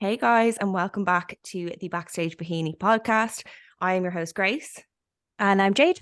Hey guys, and welcome back to the Backstage Bikini podcast. I am your host, Grace. And I'm Jade.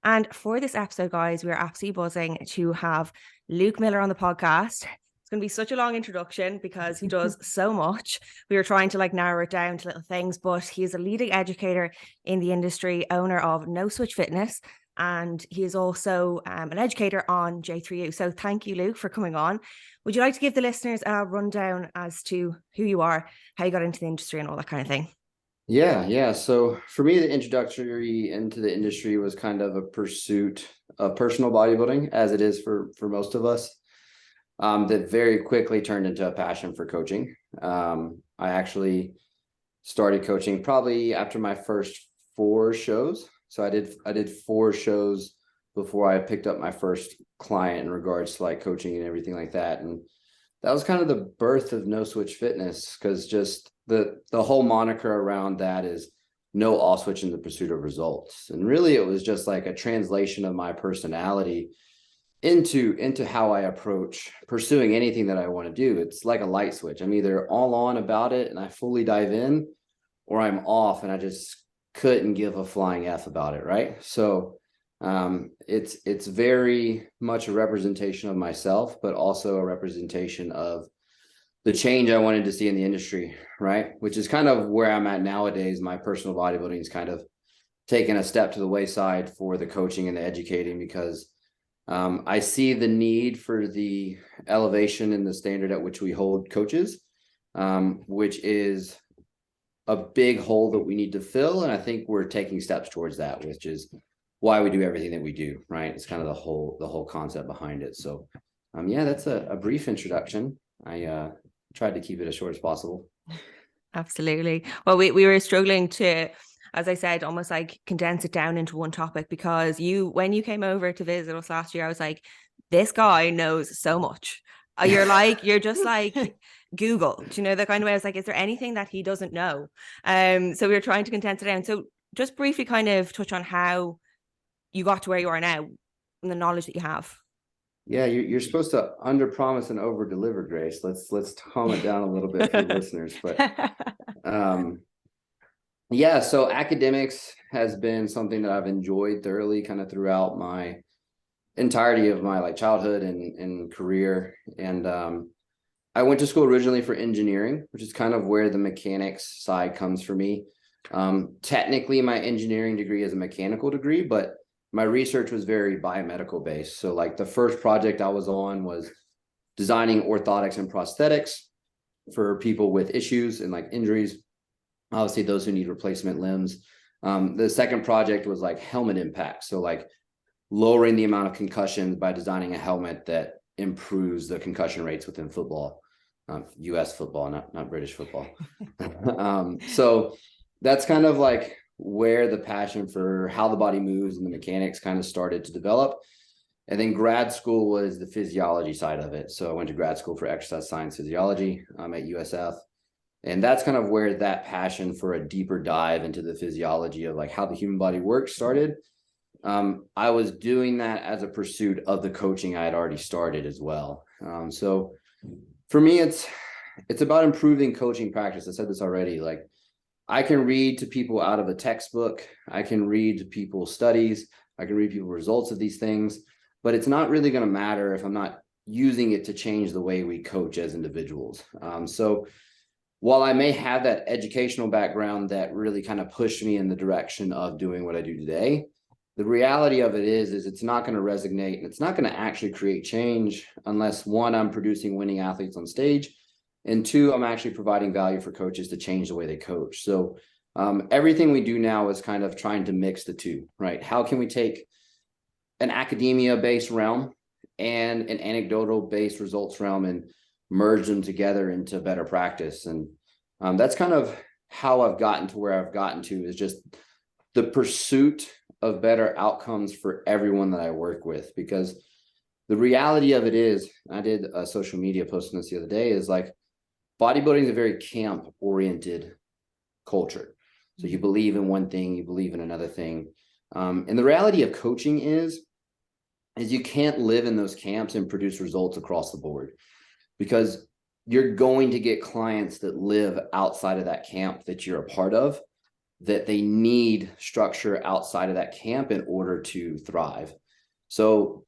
And for this episode, guys, we are absolutely buzzing to have Luke Miller on the podcast. It's going to be such a long introduction because he does so much. We were trying to narrow it down to little things, but he's a leading educator in the industry, owner of No Switch Fitness, and he is also an educator on J3U. So thank you, Luke, for coming on. Would you like to give the listeners a rundown as to who you are, how you got into the industry and all that kind of thing? Yeah. So for me, the introductory into the industry was kind of a pursuit of personal bodybuilding, as it is for most of us, that very quickly turned into a passion for coaching. I actually started coaching probably after my first 4 shows. So I did 4 shows before I picked up my first client in regards to coaching and everything like that. And that was kind of the birth of No Switch Fitness, because just the whole moniker around that is no off switch in the pursuit of results. And really it was just like a translation of my personality into how I approach pursuing anything that I want to do. It's like a light switch. I'm either all on about it and I fully dive in, or I'm off and I just couldn't give a flying F about it. Right. So it's very much a representation of myself, but also a representation of the change I wanted to see in the industry, right? Which is kind of where I'm at nowadays. My personal bodybuilding is kind of taken a step to the wayside for the coaching and the educating, because I see the need for the elevation in the standard at which we hold coaches, which is a big hole that we need to fill. And I think we're taking steps towards that, which is why we do everything that we do, right? It's kind of the whole concept behind it. So that's a brief introduction. I tried to keep it as short as possible. Absolutely. Well, we were struggling to, as I said, almost condense it down into one topic, because when you came over to visit us last year, I was like, this guy knows so much. You're just like Google, do you know, the kind of way I was like, is there anything that he doesn't know? So we were trying to condense it down. So just briefly kind of touch on how you got to where you are now and the knowledge that you have. Yeah, you're supposed to under promise and over deliver, Grace. Let's tone it down a little bit for listeners. But so academics has been something that I've enjoyed thoroughly kind of throughout my entirety of my childhood and career. And I went to school originally for engineering, which is kind of where the mechanics side comes for me. Technically, my engineering degree is a mechanical degree, but my research was very biomedical based. So the first project I was on was designing orthotics and prosthetics for people with issues and injuries. Obviously, those who need replacement limbs. The second project was helmet impact. So lowering the amount of concussions by designing a helmet that improves the concussion rates within football, US football, not British football. So that's kind of where the passion for how the body moves and the mechanics kind of started to develop. And then grad school was the physiology side of it. So I went to grad school for exercise science physiology at USF. And that's kind of where that passion for a deeper dive into the physiology of how the human body works started. I was doing that as a pursuit of the coaching I had already started as well. So for me, it's about improving coaching practice. I said this already. I can read to people out of a textbook. I can read to people's studies. I can read people results of these things, but it's not really going to matter if I'm not using it to change the way we coach as individuals. So while I may have that educational background that really kind of pushed me in the direction of doing what I do today, the reality of it is it's not going to resonate, and it's not going to actually create change unless, one, I'm producing winning athletes on stage, and two, I'm actually providing value for coaches to change the way they coach. So everything we do now is kind of trying to mix the two, right? How can we take an academia-based realm and an anecdotal-based results realm and merge them together into better practice? And that's kind of how I've gotten to where I've gotten to, is just the pursuit of better outcomes for everyone that I work with. Because the reality of it is, I did a social media post on this the other day, is bodybuilding is a very camp oriented culture. So you believe in one thing, you believe in another thing. And the reality of coaching is you can't live in those camps and produce results across the board, because you're going to get clients that live outside of that camp that you're a part of, that they need structure outside of that camp in order to thrive. So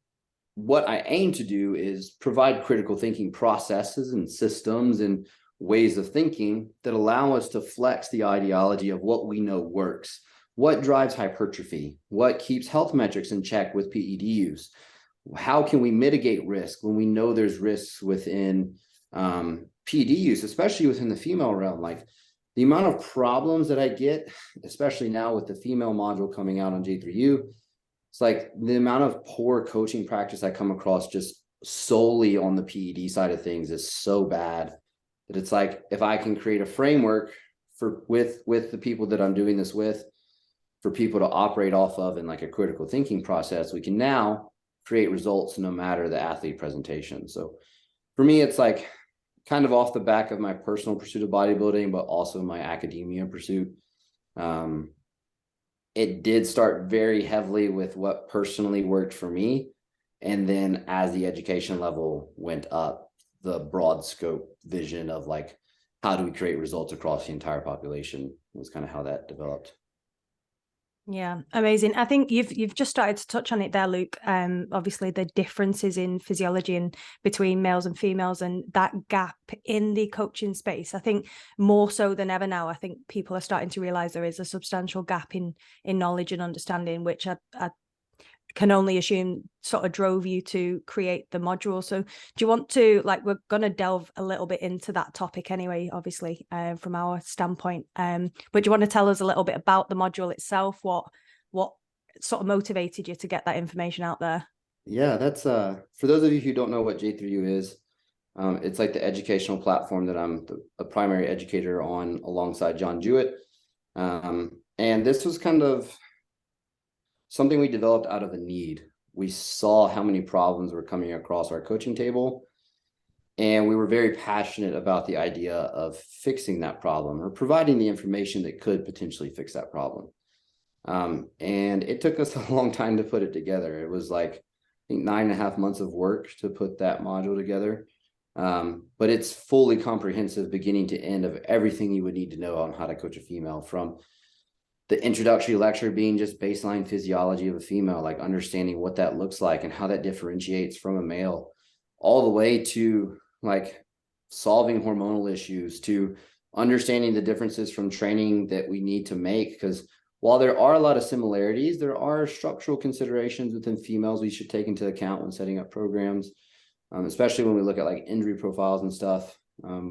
what I aim to do is provide critical thinking processes and systems and ways of thinking that allow us to flex the ideology of what we know works, what drives hypertrophy, what keeps health metrics in check with PED use, how can we mitigate risk when we know there's risks within PED use, especially within the female realm. Like the amount of problems that I get, especially now with the female module coming out on J3U, it's like the amount of poor coaching practice I come across just solely on the PED side of things is so bad that it's like, if I can create a framework with the people that I'm doing this with, for people to operate off of in like a critical thinking process, we can now create results no matter the athlete presentation. So for me, it's like kind of off the back of my personal pursuit of bodybuilding, but also my academia pursuit. It did start very heavily with what personally worked for me. And then as the education level went up, the broad scope vision of like, how do we create results across the entire population was kind of how that developed. Yeah, amazing. I think you've just started to touch on it there, Luke. Obviously the differences in physiology and between males and females, and that gap in the coaching space. I think more so than ever now, I think people are starting to realize there is a substantial gap in knowledge and understanding, which I can only assume sort of drove you to create the module. So do you want to, like, we're going to delve a little bit into that topic anyway, obviously, from our standpoint. But do you want to tell us a little bit about the module itself? What sort of motivated you to get that information out there? Yeah, that's for those of you who don't know what J3U is, it's like the educational platform that I'm a primary educator on alongside John Jewett. And this was kind of something we developed out of a need. We saw how many problems were coming across our coaching table, and we were very passionate about the idea of fixing that problem or providing the information that could potentially fix that problem. And it took us a long time to put it together. It was like, I think 9.5 months of work to put that module together. But it's fully comprehensive, beginning to end, of everything you would need to know on how to coach a female, from the introductory lecture being just baseline physiology of a female, like understanding what that looks like and how that differentiates from a male, all the way to like solving hormonal issues, to understanding the differences from training that we need to make. Because while there are a lot of similarities, there are structural considerations within females we should take into account when setting up programs, especially when we look at like injury profiles and stuff,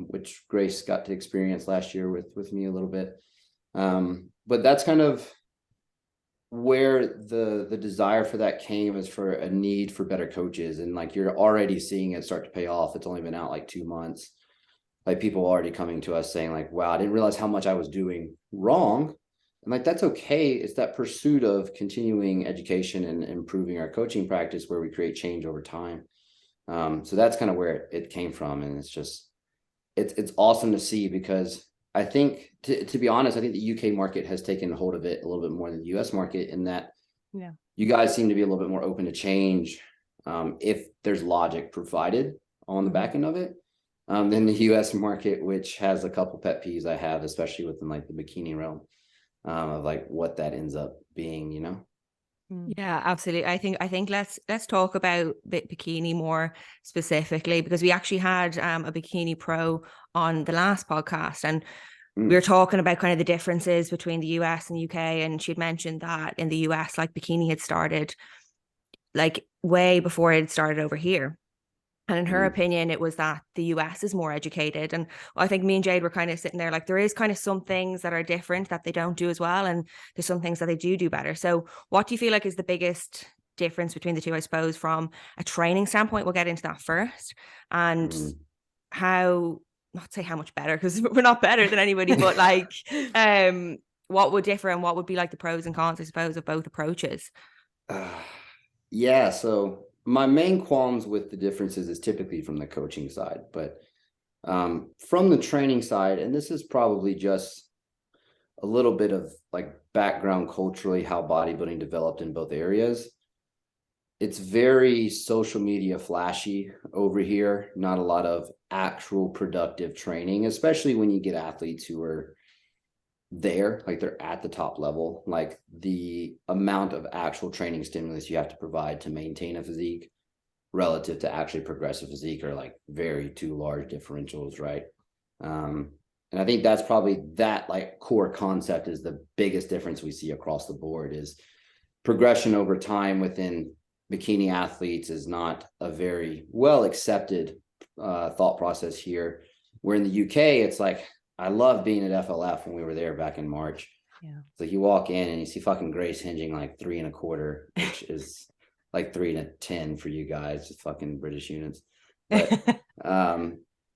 which Grace got to experience last year with me a little bit. But that's kind of where the desire for that came, is for a need for better coaches. And like, you're already seeing it start to pay off. It's only been out like 2 months. Like, people already coming to us saying like, wow, I didn't realize how much I was doing wrong. And like, that's okay. It's that pursuit of continuing education and improving our coaching practice where we create change over time. So that's kind of where it came from. And it's just, it's awesome to see, because I think, to be honest, I think the UK market has taken hold of it a little bit more than the US market, in that you guys seem to be a little bit more open to change if there's logic provided on the back end of it, than the US market, which has a couple pet peeves I have, especially within like the bikini realm, of like what that ends up being, you know? Yeah, absolutely. I think let's talk about bikini more specifically, because we actually had a bikini pro on the last podcast, and we were talking about kind of the differences between the US and UK, and she'd mentioned that in the US, like, bikini had started like way before it started over here. And in her opinion, it was that the US is more educated. And I think me and Jade were kind of sitting there like, there is kind of some things that are different that they don't do as well, and there's some things that they do better. So what do you feel like is the biggest difference between the two, I suppose, from a training standpoint? We'll get into that first. And how, not say how much better, because we're not better than anybody, but like what would differ, and what would be like the pros and cons, I suppose, of both approaches? Yeah, so my main qualms with the differences is typically from the coaching side, but from the training side, and this is probably just a little bit of like background culturally, how bodybuilding developed in both areas, it's very social media flashy over here, not a lot of actual productive training, especially when you get athletes who are there, like they're at the top level. Like the amount of actual training stimulus you have to provide to maintain a physique relative to actually progress a physique are like very two large differentials, right? And I think that's probably that like core concept is the biggest difference we see across the board is progression over time within bikini athletes is not a very well accepted thought process here. Where in the UK, it's like, I love being at FLF when we were there back in March. Yeah. It's like you walk in and you see fucking Grace hinging like 3 1/4, which is like 3 10 for you guys, just fucking British units. But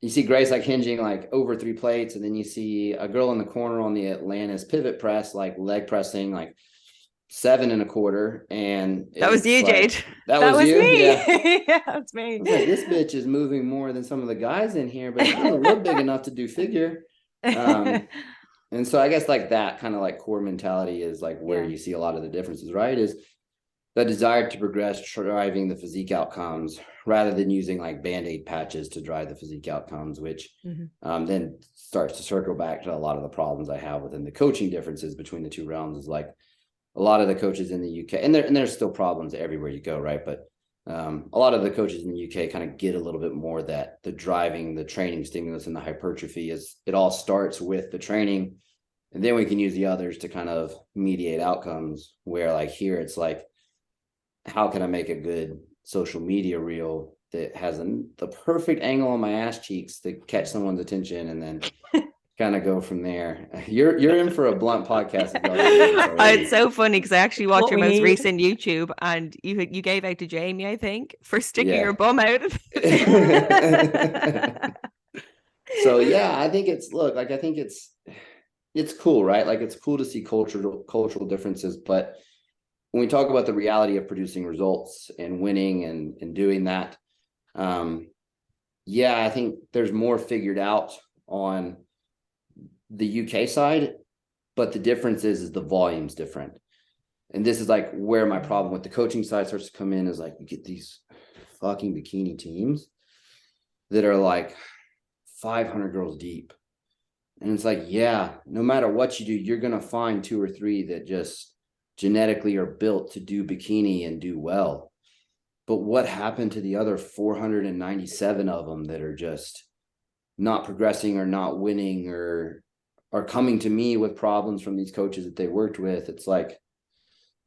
you see Grace like hinging like over 3 plates, and then you see a girl in the corner on the Atlantis pivot press, like leg pressing like 7 1/4, and That was you, like, Jade. That was you? Me. Yeah. Yeah, that's me. I was like, this bitch is moving more than some of the guys in here, but it doesn't look big enough to do figure. And so I guess like that kind of like core mentality is like where you see a lot of the differences, right? Is the desire to progress driving the physique outcomes rather than using like Band-Aid patches to drive the physique outcomes, which then starts to circle back to a lot of the problems I have within the coaching differences between the two realms. Is like a lot of the coaches in the UK, and there's still problems everywhere you go, right? But a lot of the coaches in the UK kind of get a little bit more that the driving, the training stimulus, and the hypertrophy is it all starts with the training, and then we can use the others to kind of mediate outcomes. Where like here, it's like, how can I make a good social media reel that has the perfect angle on my ass cheeks to catch someone's attention, and then kind of go from there. You're in for a blunt podcast. It's so funny because I actually watched your most need. recent YouTube, and you gave out to Jamie, I think, for sticking your bum out of So yeah, I think it's cool, right? Like it's cool to see cultural differences, but when we talk about the reality of producing results and winning and doing that, I think there's more figured out on the UK side, but the difference is the volume's different. And this is like where my problem with the coaching side starts to come in, is like you get these fucking bikini teams that are like 500 girls deep. And it's like, yeah, no matter what you do, you're going to find 2 or 3 that just genetically are built to do bikini and do well. But what happened to the other 497 of them that are just not progressing or not winning or are coming to me with problems from these coaches that they worked with? It's like,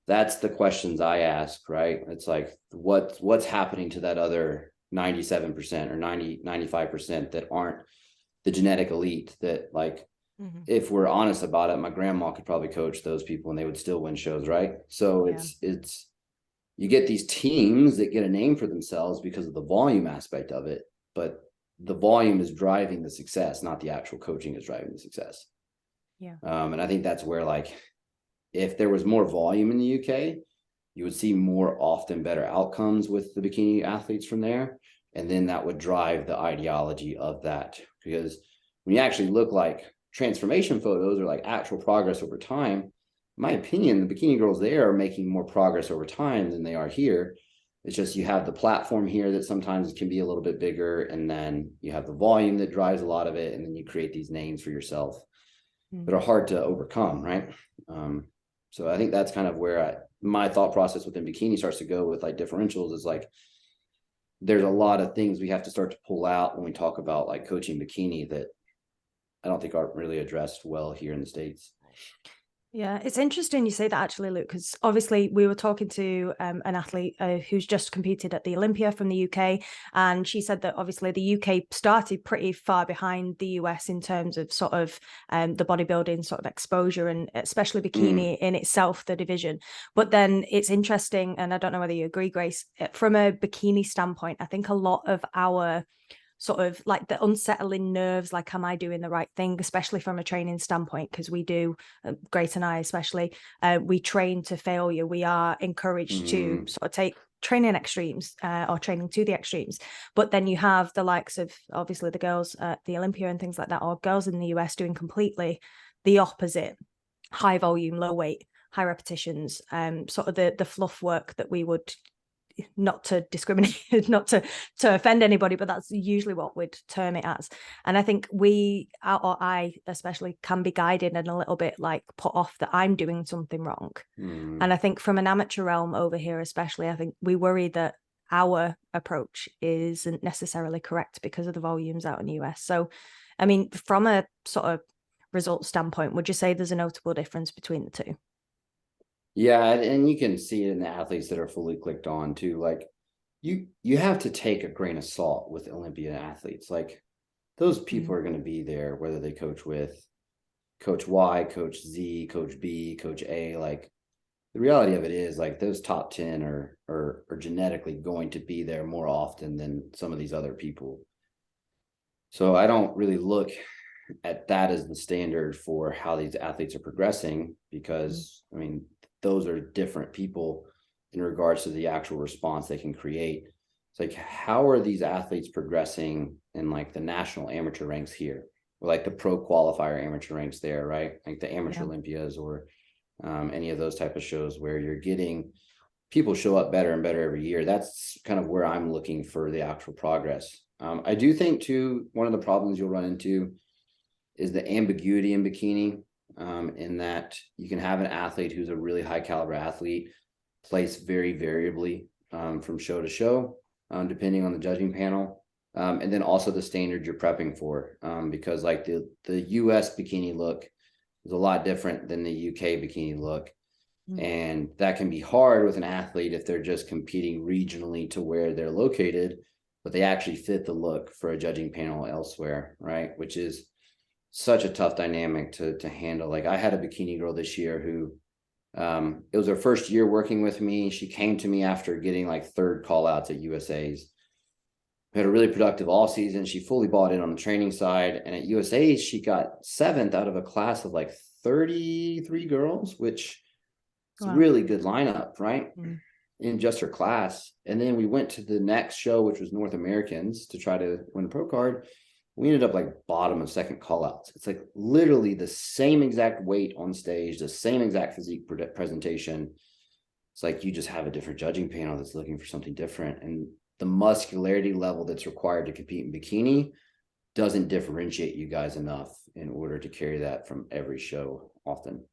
that's the questions I ask, right? It's like, what's happening to that other 97% or 95% that aren't the genetic elite that, like, if we're honest about it, my grandma could probably coach those people and they would still win shows, right? So it's you get these teams that get a name for themselves because of the volume aspect of it, but the volume is driving the success, not the actual coaching is driving the success. And I think that's where, like, if there was more volume in the UK, you would see more often better outcomes with the bikini athletes from there. And then that would drive the ideology of that. Because when you actually look like transformation photos or like actual progress over time, in my opinion, the bikini girls there are making more progress over time than they are here. It's just you have the platform here that sometimes can be a little bit bigger, and then you have the volume that drives a lot of it, and then you create these names for yourself that are hard to overcome, right? So I think that's kind of where my thought process within bikini starts to go with like differentials, is like there's a lot of things we have to start to pull out when we talk about like coaching bikini that I don't think aren't really addressed well here in the States. Yeah, it's interesting you say that actually, Luke, because obviously we were talking to an athlete who's just competed at the Olympia from the UK, and she said that obviously the UK started pretty far behind the US in terms of sort of the bodybuilding sort of exposure, and especially bikini in itself, the division. But then it's interesting, and I don't know whether you agree, Grace, from a bikini standpoint, I think a lot of our sort of like the unsettling nerves, like, am I doing the right thing, especially from a training standpoint? Because we do, Grace and I especially, we train to failure. We are encouraged to sort of take training extremes or training to the extremes. But then you have the likes of obviously the girls at the Olympia and things like that, or girls in the US doing completely the opposite: high volume, low weight, high repetitions, sort of the fluff work that we would not to discriminate, not to offend anybody, but that's usually what we'd term it as. And I think I especially can be guided and a little bit like put off that I'm doing something wrong. And I think from an amateur realm over here, especially, I think we worry that our approach isn't necessarily correct because of the volumes out in the US. So, I mean, from a sort of result standpoint, would you say there's a notable difference between the two? Yeah, and you can see it in the athletes that are fully clicked on too. Like you have to take a grain of salt with Olympian athletes. Like those people are going to be there, whether they coach with coach Y, coach Z, coach B, coach A. Like the reality of it is like those top 10 are genetically going to be there more often than some of these other people. So I don't really look at that as the standard for how these athletes are progressing, because I mean, those are different people in regards to the actual response they can create. It's like, how are these athletes progressing in like the national amateur ranks here, or like the pro qualifier amateur ranks there, right? Like the amateur Olympias or any of those type of shows where you're getting people show up better and better every year. That's kind of where I'm looking for the actual progress. I do think too, one of the problems you'll run into is the ambiguity in bikini, in that you can have an athlete who's a really high caliber athlete place very variably from show to show, depending on the judging panel. And then also the standard you're prepping for, because like the US bikini look is a lot different than the UK bikini look. And that can be hard with an athlete if they're just competing regionally to where they're located, but they actually fit the look for a judging panel elsewhere, right? Which is such a tough dynamic to handle. Like I had a bikini girl this year who, it was her first year working with me. She came to me after getting like third call outs at USA's. We had a really productive all season. She fully bought in on the training side. And at USA's, she got 7th out of a class of like 33 girls, which is a really good lineup, right? In just her class. And then we went to the next show, which was North Americans, to try to win a pro card. We ended up like bottom of second call outs. It's like literally the same exact weight on stage, the same exact physique presentation. It's like you just have a different judging panel that's looking for something different. And the muscularity level that's required to compete in bikini doesn't differentiate you guys enough in order to carry that from every show often.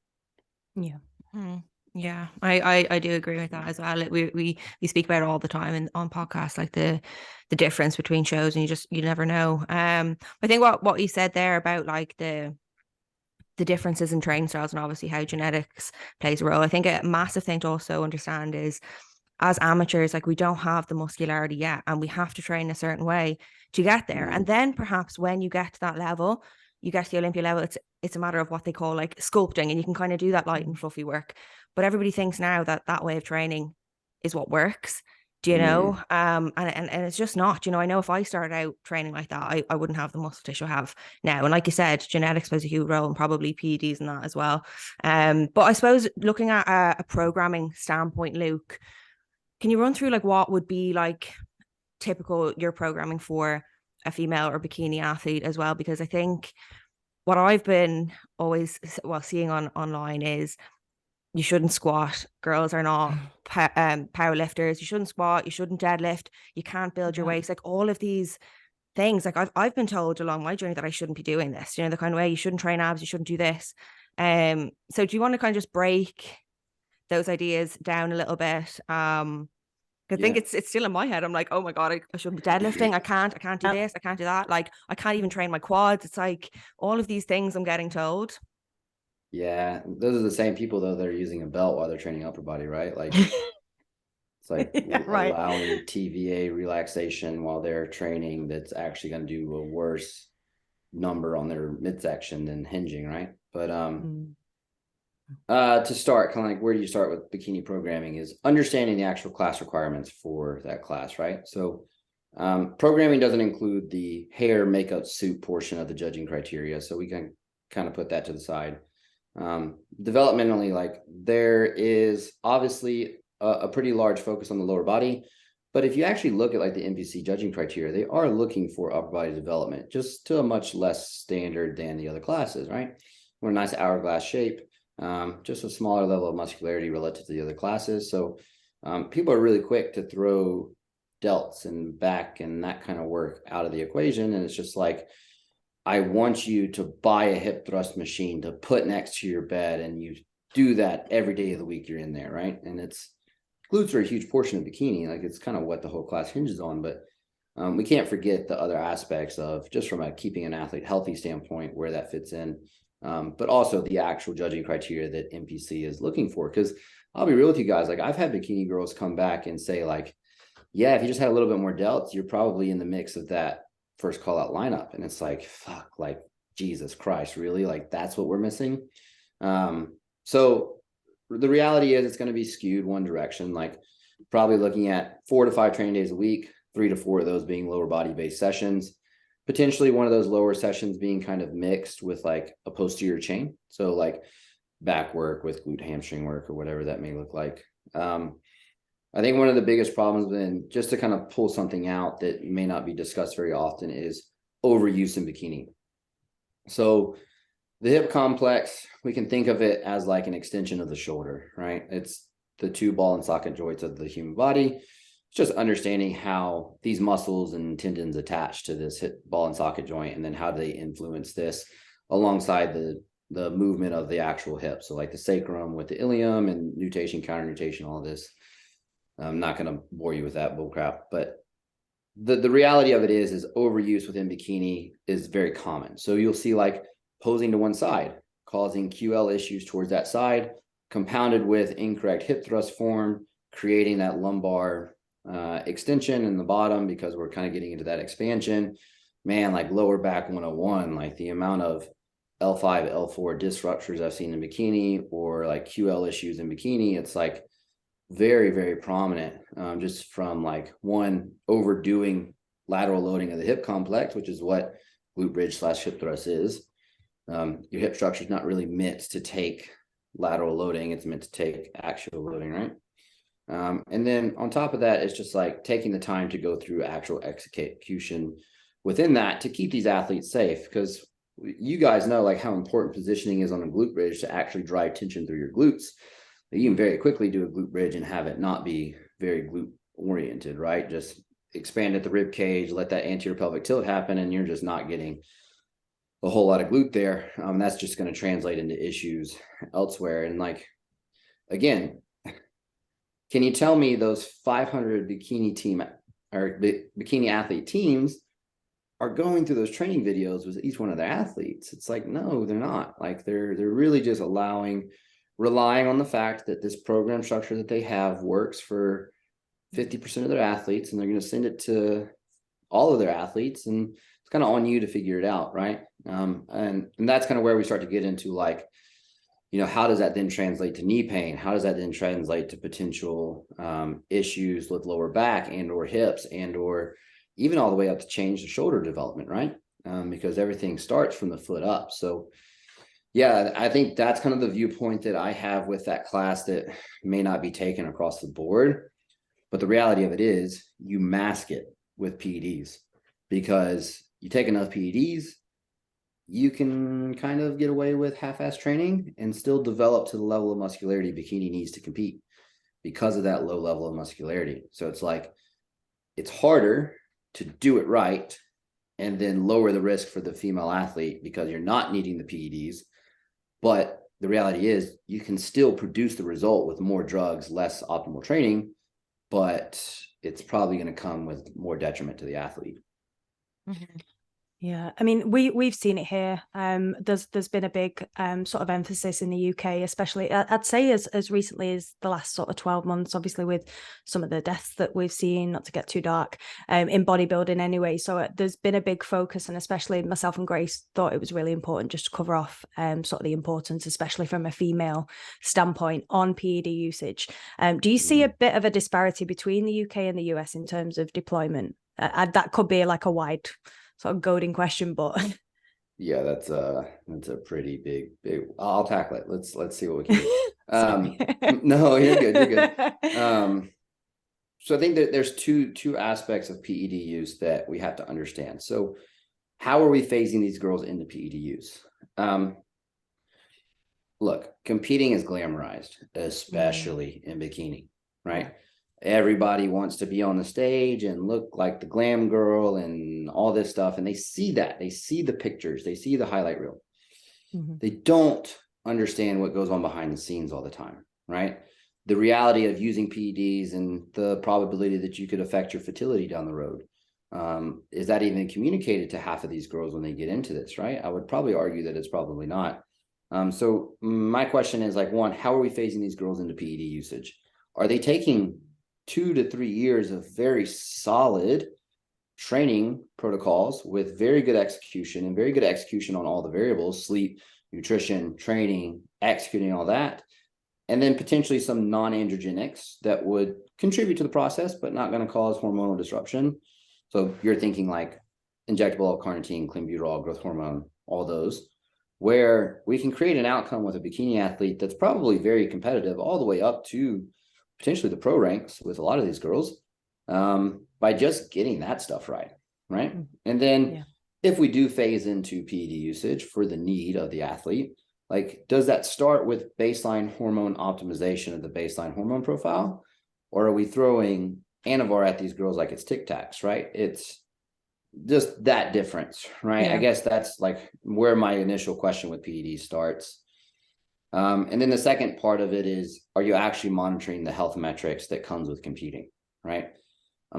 Yeah. Yeah, I do agree with that as well. We speak about it all the time on podcasts, like the difference between shows, and you never know. I think what you said there about like the differences in training styles and obviously how genetics plays a role. I think a massive thing to also understand is, as amateurs, like we don't have the muscularity yet, and we have to train a certain way to get there. And then perhaps when you get to that level, you get to the Olympia level, it's a matter of what they call like sculpting, and you can kind of do that light and fluffy work. But everybody thinks now that way of training is what works. Do you know? And it's just not. You know, I know if I started out training like that, I wouldn't have the muscle tissue I have now. And like you said, genetics plays a huge role, and probably PEDs and that as well. But I suppose looking at a programming standpoint, Luke, can you run through like what would be like typical your programming for a female or bikini athlete as well? Because I think what I've been always seeing online is you shouldn't squat. Girls are not power lifters. You shouldn't squat. You shouldn't deadlift. You can't build your weights. Like all of these things. Like I've been told along my journey that I shouldn't be doing this. You know, the kind of way you shouldn't train abs. You shouldn't do this. So do you want to kind of just break those ideas down a little bit? I think it's still in my head. I'm like, oh my God, I shouldn't be deadlifting. I can't do this. I can't do that. Like I can't even train my quads. It's like all of these things I'm getting told. Yeah, those are the same people though that are using a belt while they're training upper body, right? Like it's like allowing TVA relaxation while they're training that's actually going to do a worse number on their midsection than hinging, right? But to start, kind of like where do you start with bikini programming is understanding the actual class requirements for that class, right? So programming doesn't include the hair, makeup, suit portion of the judging criteria, so we can kind of put that to the side. Developmentally, like there is obviously a pretty large focus on the lower body, but if you actually look at like the NPC judging criteria, they are looking for upper body development, just to a much less standard than the other classes, right? We're a nice hourglass shape, just a smaller level of muscularity relative to the other classes. So people are really quick to throw delts and back and that kind of work out of the equation. And it's just like, I want you to buy a hip thrust machine to put next to your bed, and you do that every day of the week you're in there, right? And glutes are a huge portion of bikini. Like, it's kind of what the whole class hinges on, but we can't forget the other aspects of, just from a keeping an athlete healthy standpoint, where that fits in, but also the actual judging criteria that NPC is looking for. Because I'll be real with you guys, like, I've had bikini girls come back and say, like, yeah, if you just had a little bit more delts, you're probably in the mix of that first call out lineup. And it's like, fuck, like, Jesus Christ, really? Like, that's what we're missing. So the reality is, it's going to be skewed one direction, like probably looking at 4 to 5 training days a week, 3 to 4 of those being lower body based sessions, potentially one of those lower sessions being kind of mixed with like a posterior chain. So like back work with glute hamstring work or whatever that may look like. I think one of the biggest problems then, just to kind of pull something out that may not be discussed very often, is overuse in bikini. So the hip complex, we can think of it as like an extension of the shoulder, right? It's the 2 ball and socket joints of the human body. It's just understanding how these muscles and tendons attach to this hip ball and socket joint, and then how do they influence this alongside the movement of the actual hip. So like the sacrum with the ilium and nutation, counter nutation, all of this. I'm not going to bore you with that bullcrap, but the reality of it is overuse within bikini is very common. So you'll see like posing to one side, causing QL issues towards that side, compounded with incorrect hip thrust form, creating that lumbar extension in the bottom, because we're kind of getting into that expansion. Man, like lower back 101, like the amount of L5, L4 disc ruptures I've seen in bikini, or like QL issues in bikini, it's like very, very prominent, just from like one, overdoing lateral loading of the hip complex, which is what glute bridge / hip thrust is. Your hip structure is not really meant to take lateral loading. It's meant to take axial loading, right? And then on top of that, it's just like taking the time to go through actual execution within that to keep these athletes safe, because you guys know like how important positioning is on a glute bridge to actually drive tension through your glutes. You can very quickly do a glute bridge and have it not be very glute oriented, right? Just expand at the rib cage, let that anterior pelvic tilt happen, and you're just not getting a whole lot of glute there. That's just going to translate into issues elsewhere. And like, again, can you tell me those 500 bikini team or bikini athlete teams are going through those training videos with each one of their athletes? It's like, no, they're not. Like, they're really just relying on the fact that this program structure that they have works for 50% of their athletes, and they're going to send it to all of their athletes, and it's kind of on you to figure it out, right? And that's kind of where we start to get into like, you know, how does that then translate to knee pain? How does that then translate to potential issues with lower back and or hips, and or even all the way up to change the shoulder development, right? Because everything starts from the foot up. So yeah, I think that's kind of the viewpoint that I have with that class that may not be taken across the board. But the reality of it is, you mask it with PEDs, because you take enough PEDs, you can kind of get away with half-ass training and still develop to the level of muscularity bikini needs to compete because of that low level of muscularity. So it's like, it's harder to do it right and then lower the risk for the female athlete because you're not needing the PEDs. But the reality is, you can still produce the result with more drugs, less optimal training, but it's probably going to come with more detriment to the athlete. Mm-hmm. Yeah, I mean, we've seen it here. There's been a big sort of emphasis in the UK, especially I'd say as recently as the last sort of 12 months, obviously with some of the deaths that we've seen, not to get too dark, in bodybuilding anyway. So there's been a big focus, and especially myself and Grace thought it was really important just to cover off sort of the importance, especially from a female standpoint, on PED usage. Do you see a bit of a disparity between the UK and the US in terms of deployment? That could be like a wide sort of goading question, but yeah, that's a pretty big. I'll tackle it. Let's see what we can do. No, you're good. So I think that there's two aspects of PED use that we have to understand. So how are we phasing these girls into PED use? Look, competing is glamorized, especially in bikini, right? everybody wants to be on the stage and look like the glam girl and all this stuff. And they see that, they see the pictures, they see the highlight reel. They don't understand what goes on behind the scenes all the time, right? The reality of using PEDs and the probability that you could affect your fertility down the road. Is that even communicated to half of these girls when they get into this, right? I would probably argue that it's probably not. So my question is like, one, how are we phasing these girls into PED usage? Are they taking 2 to 3 years of very solid training protocols with very good execution and very good execution on all the variables, sleep, nutrition, training, executing all that, and then potentially some non-androgenics that would contribute to the process, but not going to cause hormonal disruption? So you're thinking like injectable L-carnitine, clenbuterol, growth hormone, all those, where we can create an outcome with a bikini athlete that's probably very competitive all the way up to potentially the pro ranks with a lot of these girls, by just getting that stuff right. And then if we do phase into PED usage for the need of the athlete, like, does that start with baseline hormone optimization of the baseline hormone profile? Or are we throwing Anavar at these girls like it's Tic Tacs, right? It's just that difference, right? Yeah. I guess that's like where my initial question with PED starts. And then the second part of it is, are you actually monitoring the health metrics that comes with competing, right?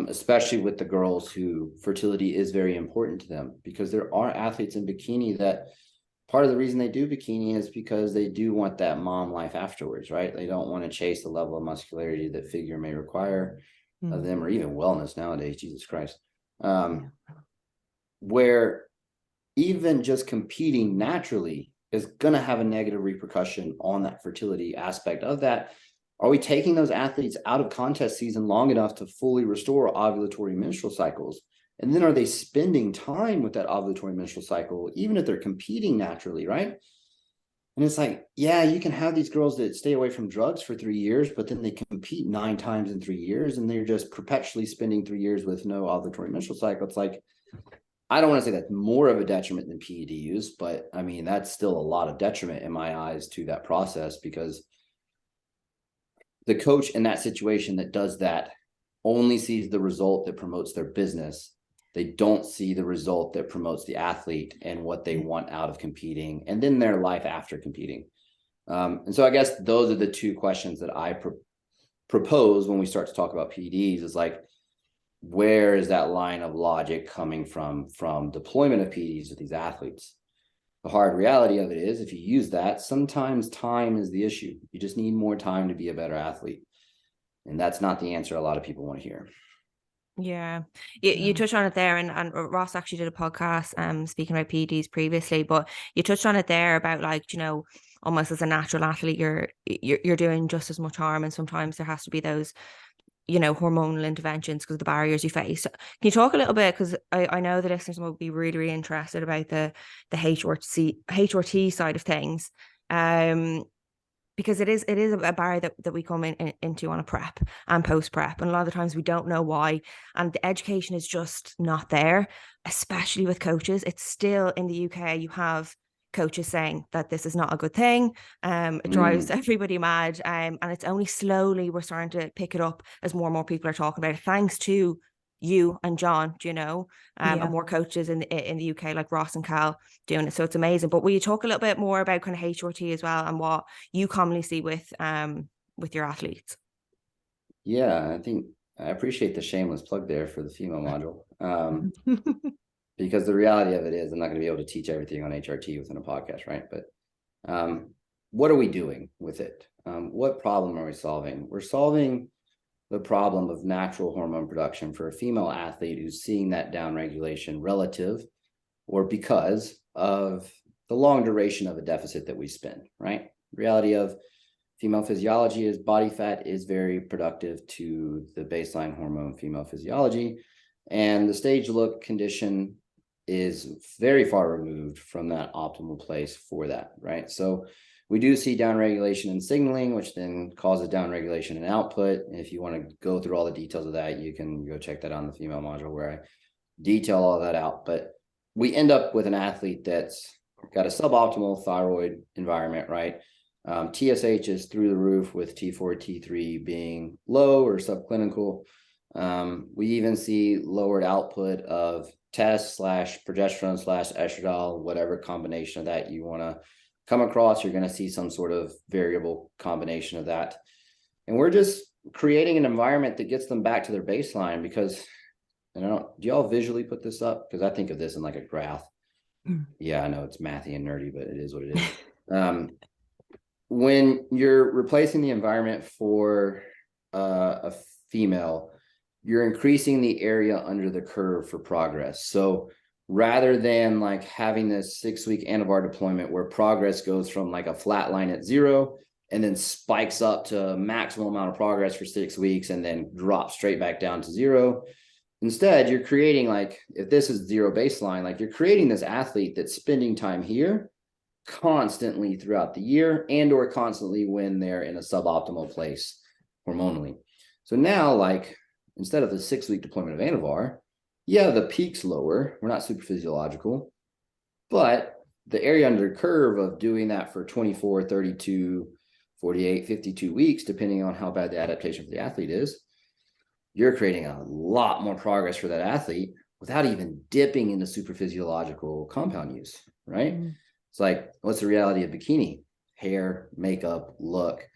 Especially with the girls who fertility is very important to them, because there are athletes in bikini that part of the reason they do bikini is because they do want that mom life afterwards, right? They don't want to chase the level of muscularity that figure may require of them, or even wellness nowadays, Jesus Christ. Where even just competing naturally is going to have a negative repercussion on that fertility aspect of that. Are we taking those athletes out of contest season long enough to fully restore ovulatory menstrual cycles? And then are they spending time with that ovulatory menstrual cycle, even if they're competing naturally, right? And it's like, yeah, you can have these girls that stay away from drugs for 3 years, but then they compete 9 times in 3 years, and they're just perpetually spending 3 years with no ovulatory menstrual cycle. It's like, I don't want to say that's more of a detriment than PED use, but I mean, that's still a lot of detriment in my eyes to that process, because the coach in that situation that does that only sees the result that promotes their business. They don't see the result that promotes the athlete and what they want out of competing, and then their life after competing. And so I guess those are the two questions that I propose when we start to talk about PEDs, is like, where is that line of logic coming from deployment of PEDs with these athletes? The hard reality of it is, if you use that, sometimes time is the issue. You just need more time to be a better athlete. And that's not the answer a lot of people want to hear. Yeah, you touched on it there, and Ross actually did a podcast speaking about PEDs previously, but you touched on it there about, like, you know, almost as a natural athlete, you're doing just as much harm, and sometimes there has to be those, you know, hormonal interventions because of the barriers you face. Can you talk a little bit, because I know the listeners will be really, really interested about the HRT side of things, because it is a barrier that we come into on a prep and post prep, and a lot of the times we don't know why, and the education is just not there, especially with coaches. It's still, in the UK, you have coaches saying that this is not a good thing. It drives everybody mad, and it's only slowly we're starting to pick it up as more and more people are talking about it, thanks to you and John, you know, and more coaches in the UK like Ross and Cal doing it. So it's amazing. But will you talk a little bit more about kind of HRT as well, and what you commonly see with your athletes? Yeah, I think I appreciate the shameless plug there for the female module. Because the reality of it is, I'm not going to be able to teach everything on HRT within a podcast, right? But what are we doing with it? What problem are we solving? We're solving the problem of natural hormone production for a female athlete who's seeing that downregulation relative or because of the long duration of a deficit that we spend, right? Reality of female physiology is body fat is very productive to the baseline hormone female physiology, and the stage look condition is very far removed from that optimal place for that, right? So we do see downregulation in signaling, which then causes downregulation in output. If you want to go through all the details of that, you can go check that out on the female module where I detail all that out. But we end up with an athlete that's got a suboptimal thyroid environment, right? TSH is through the roof, with T4, T3 being low or subclinical. We even see lowered output of test / progesterone / estradiol, whatever combination of that you want to come across. You're going to see some sort of variable combination of that. And we're just creating an environment that gets them back to their baseline, because, and I don't, do y'all visually put this up? Because I think of this in like a graph. Yeah, I know it's mathy and nerdy, but it is what it is. When you're replacing the environment for a female, you're increasing the area under the curve for progress. So rather than like having this 6-week anavar deployment where progress goes from like a flat line at 0 and then spikes up to maximum amount of progress for 6 weeks and then drops straight back down to 0. Instead, you're creating, like, if this is 0 baseline, like you're creating this athlete that's spending time here constantly throughout the year, and or constantly when they're in a suboptimal place hormonally. So now, like, instead of the 6-week deployment of anavar, yeah, the peak's lower, we're not super physiological, but the area under the curve of doing that for 24, 32, 48, 52 weeks, depending on how bad the adaptation for the athlete is, you're creating a lot more progress for that athlete without even dipping into super physiological compound use, right? It's like, what's the reality of bikini? Hair, makeup, look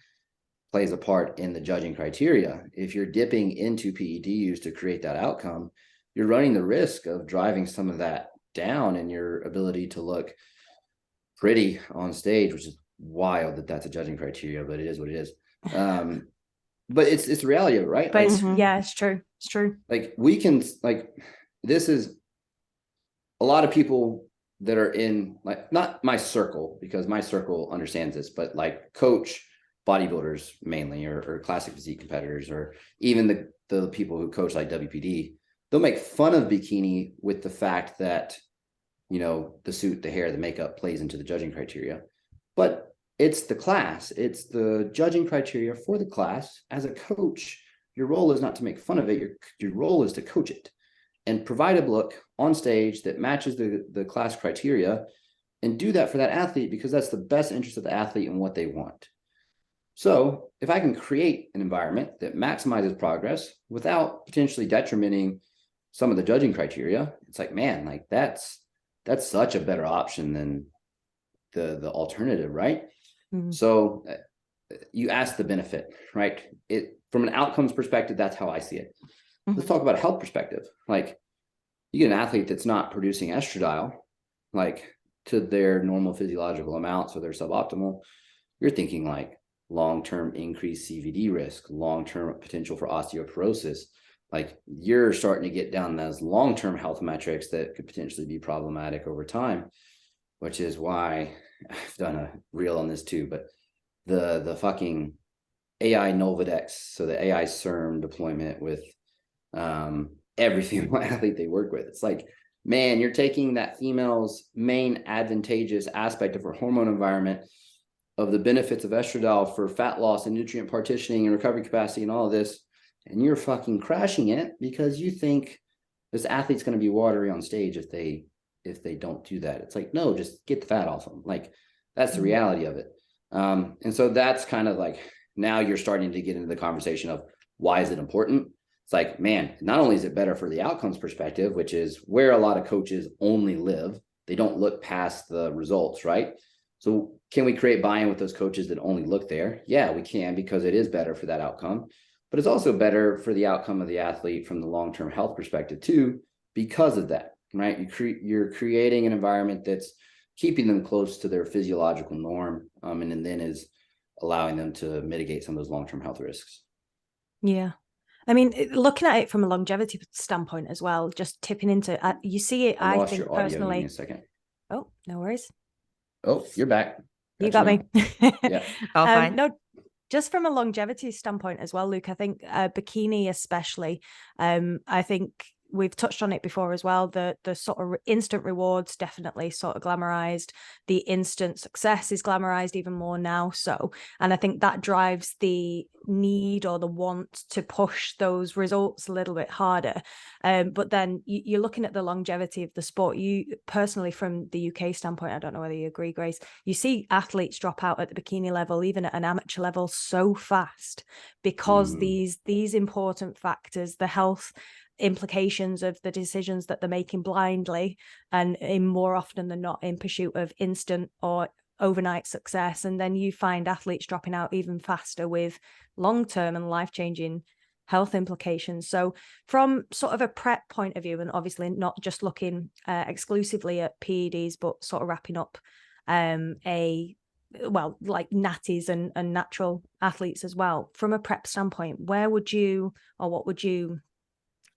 plays a part in the judging criteria. If you're dipping into PED use to create that outcome, you're running the risk of driving some of that down in your ability to look pretty on stage, which is wild that that's a judging criteria, but it is what it is. But it's the reality of it, right? But like, yeah, it's true. It's true. Like, we can, like, this is a lot of people that are in, like, not my circle, because my circle understands this, but like coach bodybuilders mainly, or classic physique competitors, or even the people who coach like WPD, they'll make fun of bikini with the fact that, you know, the suit, the hair, the makeup plays into the judging criteria. But it's the class, it's the judging criteria for the class. As a coach, your role is not to make fun of it. Your role is to coach it and provide a look on stage that matches the class criteria, and do that for that athlete, because that's the best interest of the athlete and what they want. So if I can create an environment that maximizes progress without potentially detrimenting some of the judging criteria, it's like, man, like that's such a better option than the alternative, right? So you ask the benefit, right? It, from an outcomes perspective, that's how I see it. Let's talk about a health perspective. Like, you get an athlete that's not producing estradiol, like, to their normal physiological amounts, or they're suboptimal, you're thinking like long-term increased CVD risk, long-term potential for osteoporosis. Like, you're starting to get down those long-term health metrics that could potentially be problematic over time, which is why I've done a reel on this too, but the fucking AI Nolvadex, so the AI SERM deployment with every female athlete they work with. It's like, man, you're taking that female's main advantageous aspect of her hormone environment, of the benefits of estradiol for fat loss and nutrient partitioning and recovery capacity and all of this, and you're fucking crashing it because you think this athlete's going to be watery on stage if they don't do that. It's like, no, just get the fat off them. Like, that's the reality of it. And so that's kind of like, now you're starting to get into the conversation of, why is it important? It's like, man, not only is it better for the outcomes perspective, which is where a lot of coaches only live, they don't look past the results, right? So can we create buy-in with those coaches that only look there? Yeah, we can, because it is better for that outcome, but it's also better for the outcome of the athlete from the long-term health perspective too, because of that, right? You're creating an environment that's keeping them close to their physiological norm, and then is allowing them to mitigate some of those long-term health risks. Yeah. I mean, looking at it from a longevity standpoint as well, just tipping into, you see it, I think personally. Give me a second. Oh, no worries. Oh, you're back. You got me. Yeah. Oh, fine. No, just from a longevity standpoint as well, Luke, I think bikini especially, I think we've touched on it before as well. The sort of instant rewards definitely sort of glamorized. The instant success is glamorized even more now. So, and I think that drives the need or the want to push those results a little bit harder. But then you're looking at the longevity of the sport. You personally, from the UK standpoint, I don't know whether you agree, Grace, you see athletes drop out at the bikini level, even at an amateur level, so fast because these important factors, the health implications of the decisions that they're making blindly and in more often than not in pursuit of instant or overnight success. And then you find athletes dropping out even faster with long-term and life-changing health implications. So from sort of a prep point of view, and obviously not just looking exclusively at PEDs, but sort of wrapping up like natties and natural athletes as well, from a prep standpoint, where would you, or what would you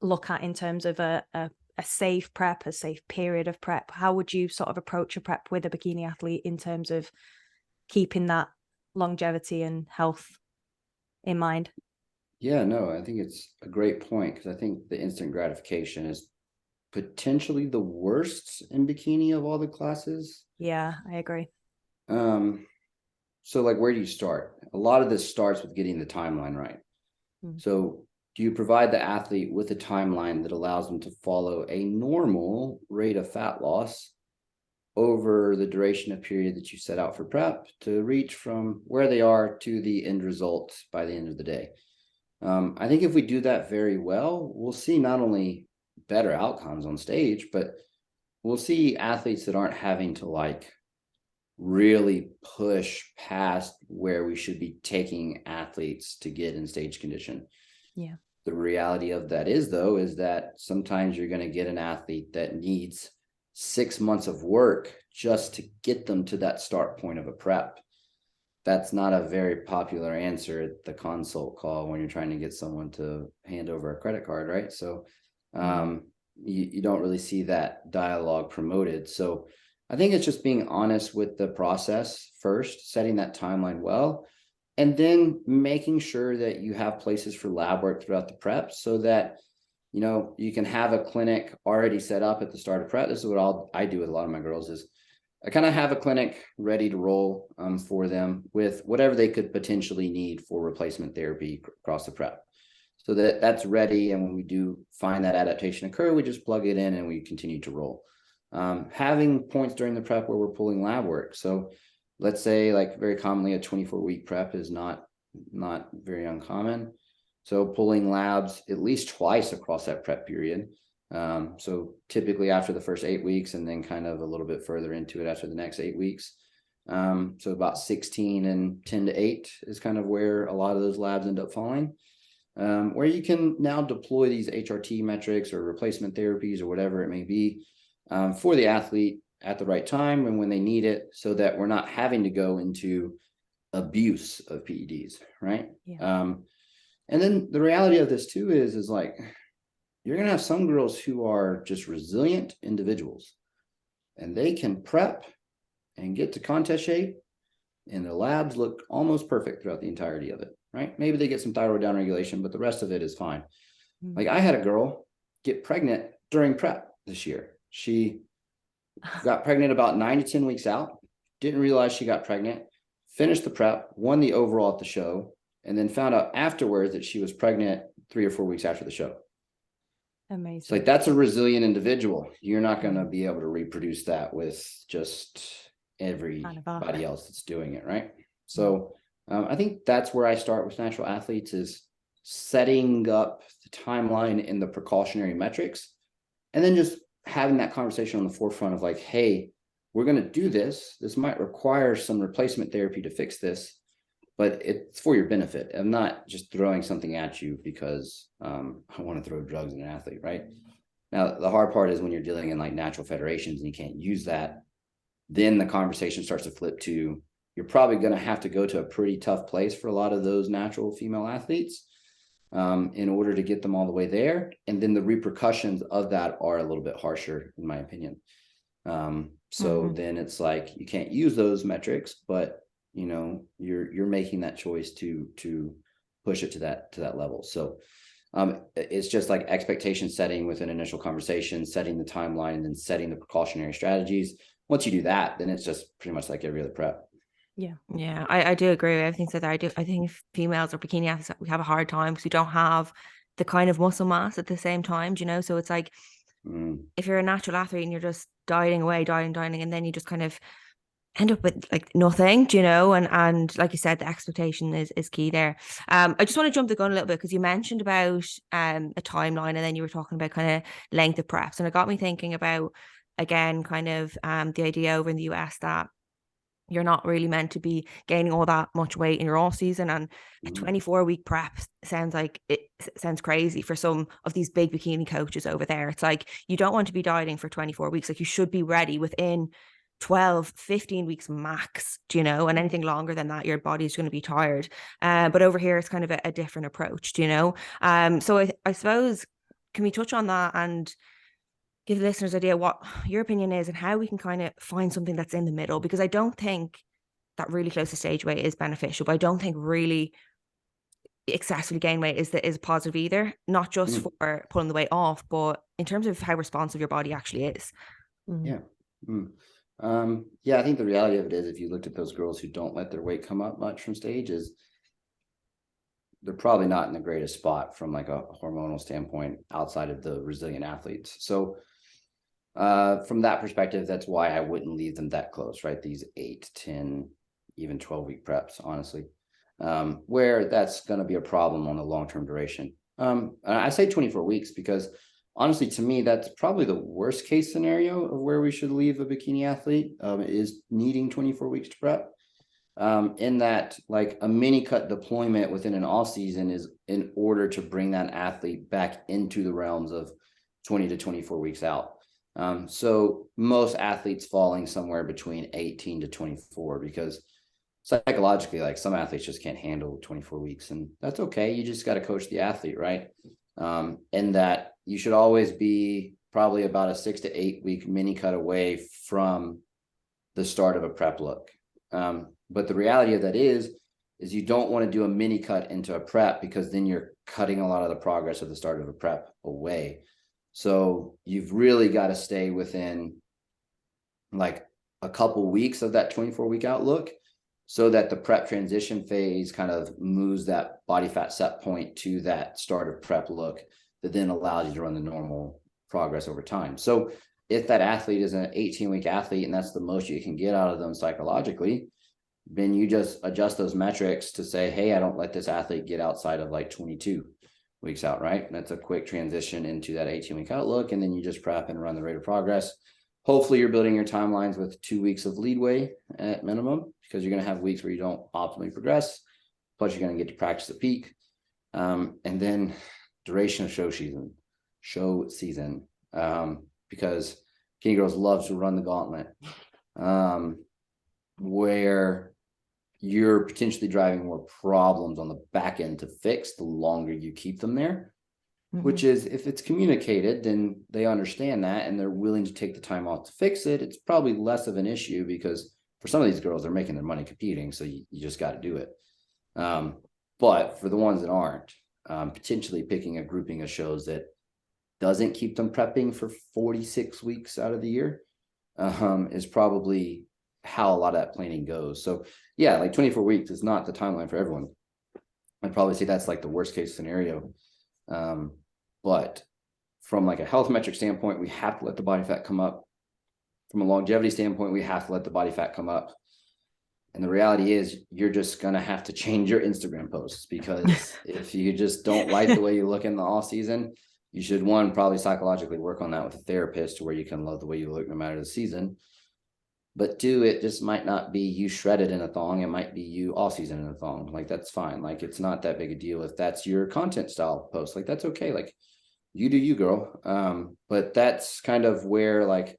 look at in terms of a safe prep, a safe period of prep? How would you sort of approach a prep with a bikini athlete in terms of keeping that longevity and health in mind? Yeah, no, I think it's a great point, because I think the instant gratification is potentially the worst in bikini of all the classes. Yeah, I agree. So like, where do you start? A lot of this starts with getting the timeline right. So do you provide the athlete with a timeline that allows them to follow a normal rate of fat loss over the duration of period that you set out for prep to reach from where they are to the end result by the end of the day? I think if we do that very well, we'll see not only better outcomes on stage, but we'll see athletes that aren't having to like really push past where we should be taking athletes to get in stage condition. Yeah. The reality of that is, though, is that sometimes you're going to get an athlete that needs 6 months of work just to get them to that start point of a prep. That's not a very popular answer at the consult call when you're trying to get someone to hand over a credit card, right? So you don't really see that dialogue promoted. So I think it's just being honest with the process first, setting that timeline well, and then making sure that you have places for lab work throughout the prep so that, you know, you can have a clinic already set up at the start of prep. This is what I do with a lot of my girls is I kind of have a clinic ready to roll for them with whatever they could potentially need for replacement therapy across the prep, so that that's ready. And when we do find that adaptation occur, we just plug it in and we continue to roll. Having points during the prep where we're pulling lab work. So let's say, like, very commonly a 24-week prep is not very uncommon. So pulling labs at least twice across that prep period. So typically after the first 8 weeks, and then kind of a little bit further into it after the next 8 weeks. So about 16 and 10 to 8 is kind of where a lot of those labs end up falling, where you can now deploy these HRT metrics or replacement therapies or whatever it may be for the athlete at the right time and when they need it, so that we're not having to go into abuse of PEDs, right? Yeah. And then the reality of this too is like, you're going to have some girls who are just resilient individuals, and they can prep and get to contest shape, and their labs look almost perfect throughout the entirety of it, right? Maybe they get some thyroid downregulation, but the rest of it is fine. Like, I had a girl get pregnant during prep this year. She got pregnant about 9 to 10 weeks out, didn't realize she got pregnant, finished the prep, won the overall at the show, and then found out afterwards that she was pregnant 3 or 4 weeks after the show. Amazing. It's like, that's a resilient individual. You're not going to be able to reproduce that with just everybody else that's doing it, right? So I think that's where I start with natural athletes, is setting up the timeline and the precautionary metrics, and then just having that conversation on the forefront of like, hey, we're going to do this. This might require some replacement therapy to fix this, but it's for your benefit. I'm not just throwing something at you because I want to throw drugs at an athlete, right? Now, the hard part is when you're dealing in like natural federations and you can't use that, then the conversation starts to flip to, you're probably going to have to go to a pretty tough place for a lot of those natural female athletes in order to get them all the way there. And then the repercussions of that are a little bit harsher, in my opinion. So then it's like, you can't use those metrics, but you know, you're making that choice to push it to that level. So It's just like expectation setting with an initial conversation, setting the timeline, and then setting the precautionary strategies. Once you do that, then it's just pretty much like every other prep. Yeah, I do agree with everything said there. I think females or bikini athletes, we have a hard time because we don't have the kind of muscle mass at the same time, you know? So it's like, if you're a natural athlete and you're just dieting away, dieting, and then you just kind of end up with like nothing, you know? And like you said, the expectation is key there. I just want to jump the gun a little bit because you mentioned about a timeline, and then you were talking about kind of length of preps. And it got me thinking about, again, kind of the idea over in the US that you're not really meant to be gaining all that much weight in your off season, and a 24-week prep sounds crazy for some of these big bikini coaches over there. It's like, you don't want to be dieting for 24 weeks. Like, you should be ready within 12, 15 weeks max, you know, and anything longer than that, your body's going to be tired. But over here, it's kind of a different approach, you know? So I suppose, can we touch on that and give the listeners an idea what your opinion is and how we can kind of find something that's in the middle? Because I don't think that really close to stage weight is beneficial, but I don't think really excessively gain weight is positive either, not just for pulling the weight off, but in terms of how responsive your body actually is. Yeah. Yeah, I think the reality of it is, if you looked at those girls who don't let their weight come up much from stage, is they're probably not in the greatest spot from like a hormonal standpoint outside of the resilient athletes. So from that perspective, that's why I wouldn't leave them that close, right? These 8, 10, even 12-week preps, honestly, where that's going to be a problem on a long-term duration. And I say 24 weeks because honestly, to me, that's probably the worst case scenario of where we should leave a bikini athlete, is needing 24 weeks to prep. In that, like, a mini cut deployment within an off season is in order to bring that athlete back into the realms of 20 to 24 weeks out. So most athletes falling somewhere between 18 to 24, because psychologically, like, some athletes just can't handle 24 weeks, and that's okay. You just got to coach the athlete, right? And that you should always be probably about a 6 to 8 week mini cut away from the start of a prep look. But the reality of that is you don't want to do a mini cut into a prep, because then you're cutting a lot of the progress of the start of a prep away. So you've really got to stay within like a couple weeks of that 24-week outlook, so that the prep transition phase kind of moves that body fat set point to that start of prep look that then allows you to run the normal progress over time. So if that athlete is an 18-week athlete and that's the most you can get out of them psychologically, then you just adjust those metrics to say, hey, I don't let this athlete get outside of like 22 weeks out, right? And that's a quick transition into that 18-week outlook. And then you just prep and run the rate of progress. Hopefully you're building your timelines with 2 weeks of leadway at minimum, because you're going to have weeks where you don't optimally progress, plus you're going to get to practice at peak. And then duration of show season, because bikini girls love to run the gauntlet, where you're potentially driving more problems on the back end to fix the longer you keep them there. Which is, if it's communicated, then they understand that and they're willing to take the time off to fix it. It's probably less of an issue, because for some of these girls, they're making their money competing. So you just got to do it. But for the ones that aren't, potentially picking a grouping of shows that doesn't keep them prepping for 46 weeks out of the year is probably how a lot of that planning goes. So yeah, like 24 weeks is not the timeline for everyone. I'd probably say that's like the worst case scenario. But from like a health metric standpoint, we have to let the body fat come up. From a longevity standpoint, we have to let the body fat come up. And the reality is, you're just going to have to change your Instagram posts, because if you just don't like the way you look in the off season, you should, one, probably psychologically work on that with a therapist, to where you can love the way you look no matter the season. But two, it just might not be you shredded in a thong. It might be you all season in a thong. Like, that's fine. Like, it's not that big a deal if that's your content style post. Like, that's okay. Like, you do you, girl. But that's kind of where, like,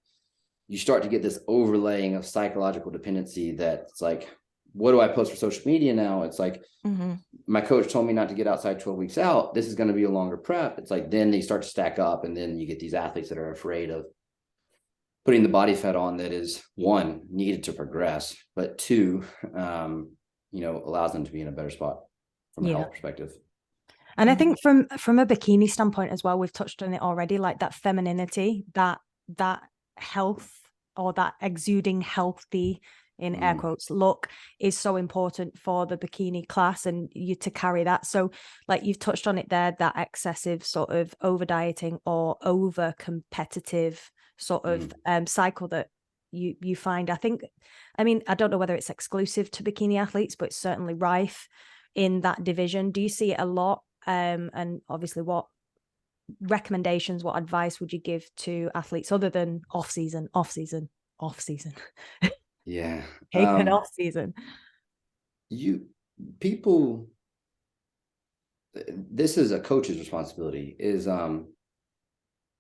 you start to get this overlaying of psychological dependency that's like, what do I post for social media now? It's like, my coach told me not to get outside 12 weeks out. This is going to be a longer prep. It's like, then they start to stack up, and then you get these athletes that are afraid of putting the body fat on that is, one, needed to progress, but two, allows them to be in a better spot from a health perspective. And I think from a bikini standpoint as well, we've touched on it already, like that femininity, that health, or that exuding healthy, in air quotes, look is so important for the bikini class, and you to carry that. So like you've touched on it there, that excessive sort of over dieting or over competitive sort of cycle that you find. I mean, I don't know whether it's exclusive to bikini athletes, but it's certainly rife in that division. Do you see it a lot? And obviously, what recommendations, what advice would you give to athletes other than off season? Yeah. Take an off season. This is a coach's responsibility, is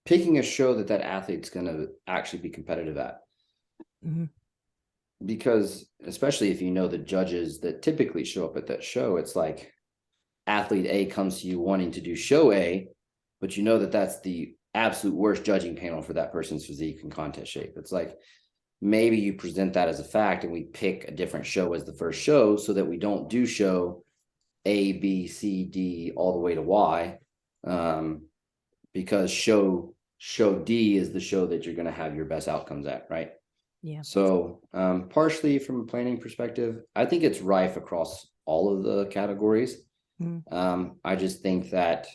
picking a show that athlete's going to actually be competitive at. Because especially if you know the judges that typically show up at that show, it's like athlete A comes to you wanting to do show A, but you know that's the absolute worst judging panel for that person's physique and contest shape. It's like, maybe you present that as a fact and we pick a different show as the first show, so that we don't do show A, B, C, D, all the way to Y, because show D is the show that you're going to have your best outcomes at, right? Yeah. So partially from a planning perspective, I think it's rife across all of the categories. I just think that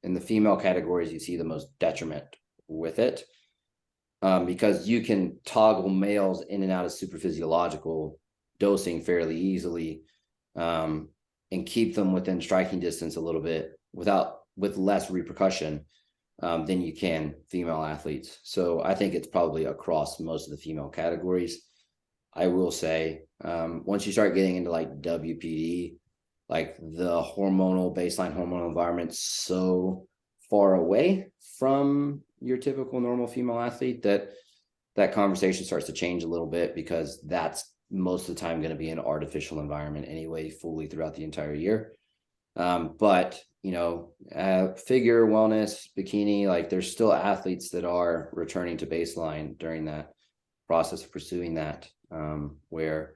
in the female categories, you see the most detriment with it, because you can toggle males in and out of super physiological dosing fairly easily, and keep them within striking distance a little bit with less repercussion than you can female athletes. So I think it's probably across most of the female categories. I will say, once you start getting into like WPD, like the baseline hormonal environment, so far away from your typical normal female athlete that conversation starts to change a little bit, because that's most of the time going to be an artificial environment anyway, fully throughout the entire year. But figure, wellness, bikini, like there's still athletes that are returning to baseline during that process of pursuing that, where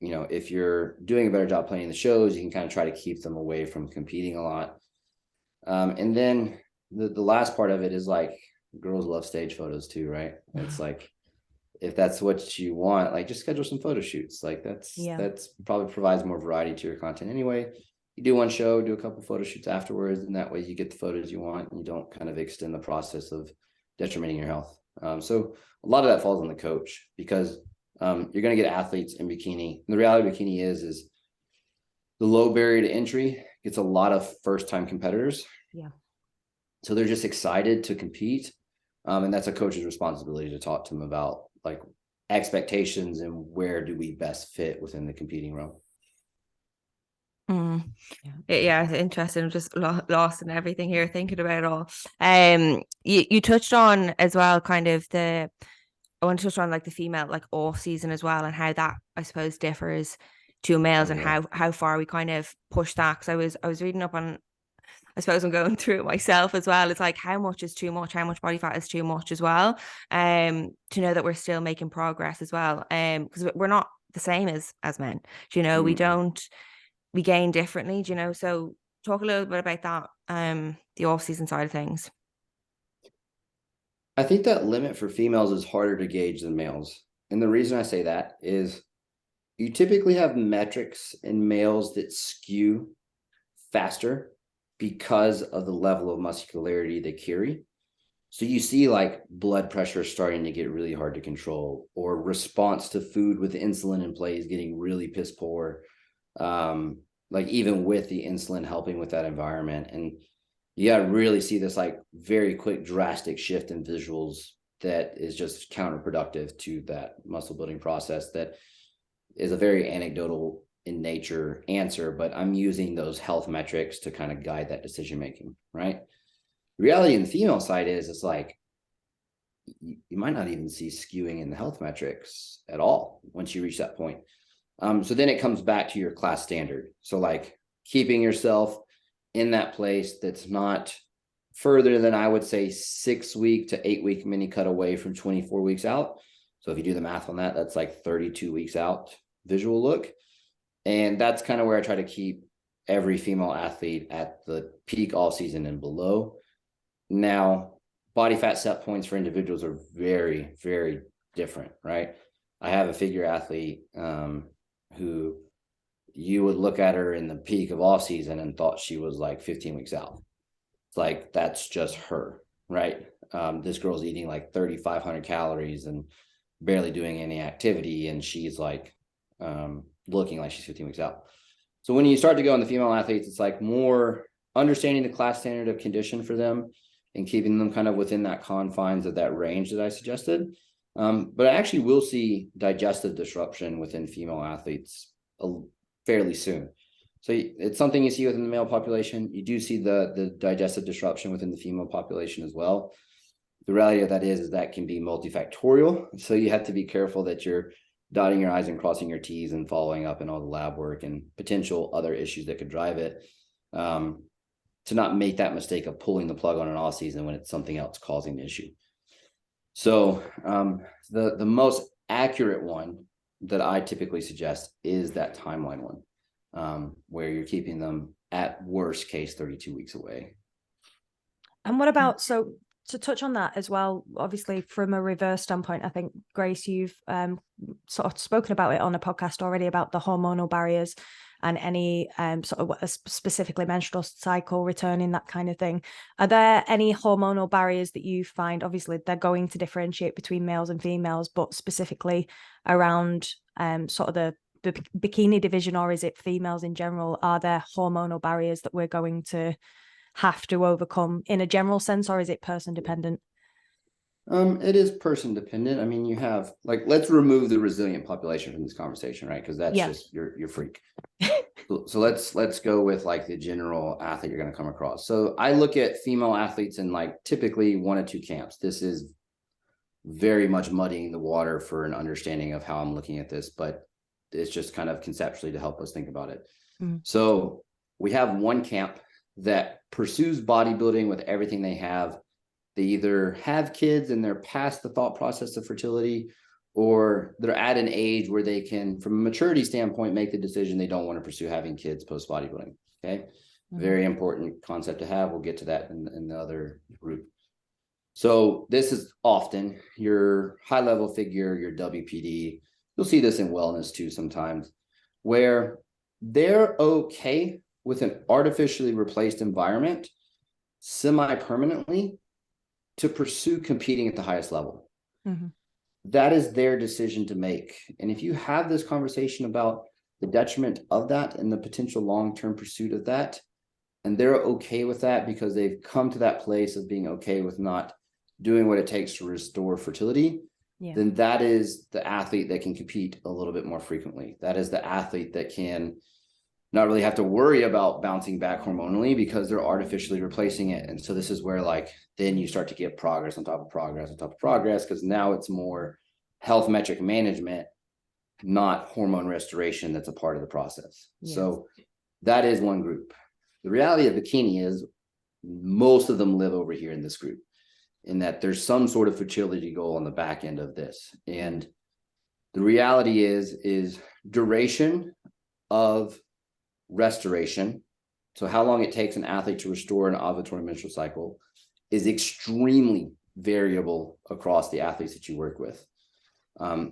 if you're doing a better job planning the shows, you can kind of try to keep them away from competing a lot. And then the last part of it is like, girls love stage photos too, right? It's like, if that's what you want, like just schedule some photo shoots. Like that's probably provides more variety to your content anyway. You do one show, do a couple photo shoots afterwards, and that way you get the photos you want and you don't kind of extend the process of detrimenting your health. So a lot of that falls on the coach, because you're going to get athletes in bikini. And the reality of bikini is the low barrier to entry gets a lot of first-time competitors. Yeah. So they're just excited to compete. And that's a coach's responsibility to talk to them about like expectations and where do we best fit within the competing realm. Yeah, it's interesting. I'm just lost in everything here, thinking about it all. You touched on as well kind of I want to touch on like the female like off season as well, and how that I suppose differs to males, and how far we kind of push that. Because I was reading up on, I suppose I'm going through it myself as well. It's like, how much is too much? How much body fat is too much as well? To know that we're still making progress as well. Because we're not the same as men. We gain differently, so talk a little bit about that, the off-season side of things. I think that limit for females is harder to gauge than males. And the reason I say that is you typically have metrics in males that skew faster because of the level of muscularity they carry. So you see like blood pressure starting to get really hard to control, or response to food with insulin in play is getting really piss poor. Like even with the insulin helping with that environment. And you got to really see this like very quick, drastic shift in visuals that is just counterproductive to that muscle building process. That is a very anecdotal in nature answer, but I'm using those health metrics to kind of guide that decision making, right? The reality in the female side is it's like you might not even see skewing in the health metrics at all once you reach that point. So then it comes back to your class standard. So like keeping yourself in that place that's not further than, I would say, 6 week to 8 week mini cut away from 24 weeks out. So if you do the math on that, that's like 32 weeks out visual look. And that's kind of where I try to keep every female athlete at the peak all season and below. Now, body fat set points for individuals are very, very different, right? I have a figure athlete who you would look at her in the peak of off season and thought she was like 15 weeks out. It's like, that's just her, right? This girl's eating like 3,500 calories and barely doing any activity, and she's like looking like she's 15 weeks out. So when you start to go on the female athletes, it's like more understanding the class standard of condition for them and keeping them kind of within that confines of that range that I suggested. But I actually will see digestive disruption within female athletes fairly soon. So it's something you see within the male population. You do see the digestive disruption within the female population as well. The reality of that is that can be multifactorial. So you have to be careful that you're dotting your I's and crossing your T's and following up in all the lab work and potential other issues that could drive it, to not make that mistake of pulling the plug on an off season when it's something else causing the issue. So the most accurate one that I typically suggest is that timeline one, where you're keeping them at worst case 32 weeks away. And what about, so to touch on that as well, obviously from a reverse standpoint, I think, Grace, you've sort of spoken about it on a podcast already about the hormonal barriers and any sort of specifically menstrual cycle returning, that kind of thing. Are there any hormonal barriers that you find? Obviously, they're going to differentiate between males and females, but specifically around sort of the bikini division, or is it females in general? Are there hormonal barriers that we're going to have to overcome in a general sense, or is it person dependent? It is person dependent. I mean, you have, like, let's remove the resilient population from this conversation, right? Because that's just your freak. So let's go with like the general athlete you're going to come across. So I look at female athletes in like typically 1 or 2 camps. This is very much muddying the water for an understanding of how I'm looking at this, but it's just kind of conceptually to help us think about it. So we have one camp that pursues bodybuilding with everything they have. They either have kids and they're past the thought process of fertility, or they're at an age where they can, from a maturity standpoint, make the decision they don't want to pursue having kids post bodybuilding. Okay. Very important concept to have. We'll get to that in the other group. So this is often your high level figure, your WPD. You'll see this in wellness too sometimes, where they're okay with an artificially replaced environment semi-permanently to pursue competing at the highest level. That is their decision to make. And if you have this conversation about the detriment of that and the potential long-term pursuit of that, and they're okay with that because they've come to that place of being okay with not doing what it takes to restore fertility, then that is the athlete that can compete a little bit more frequently. That is the athlete that can not really have to worry about bouncing back hormonally because they're artificially replacing it. And so this is where, like, then you start to get progress on top of progress on top of progress, because now it's more health metric management, not hormone restoration that's a part of the process. So that is one group. The reality of bikini is most of them live over here in this group, in that there's some sort of fertility goal on the back end of this. And the reality is duration of restoration, so how long it takes an athlete to restore an ovulatory menstrual cycle, is extremely variable across the athletes that you work with.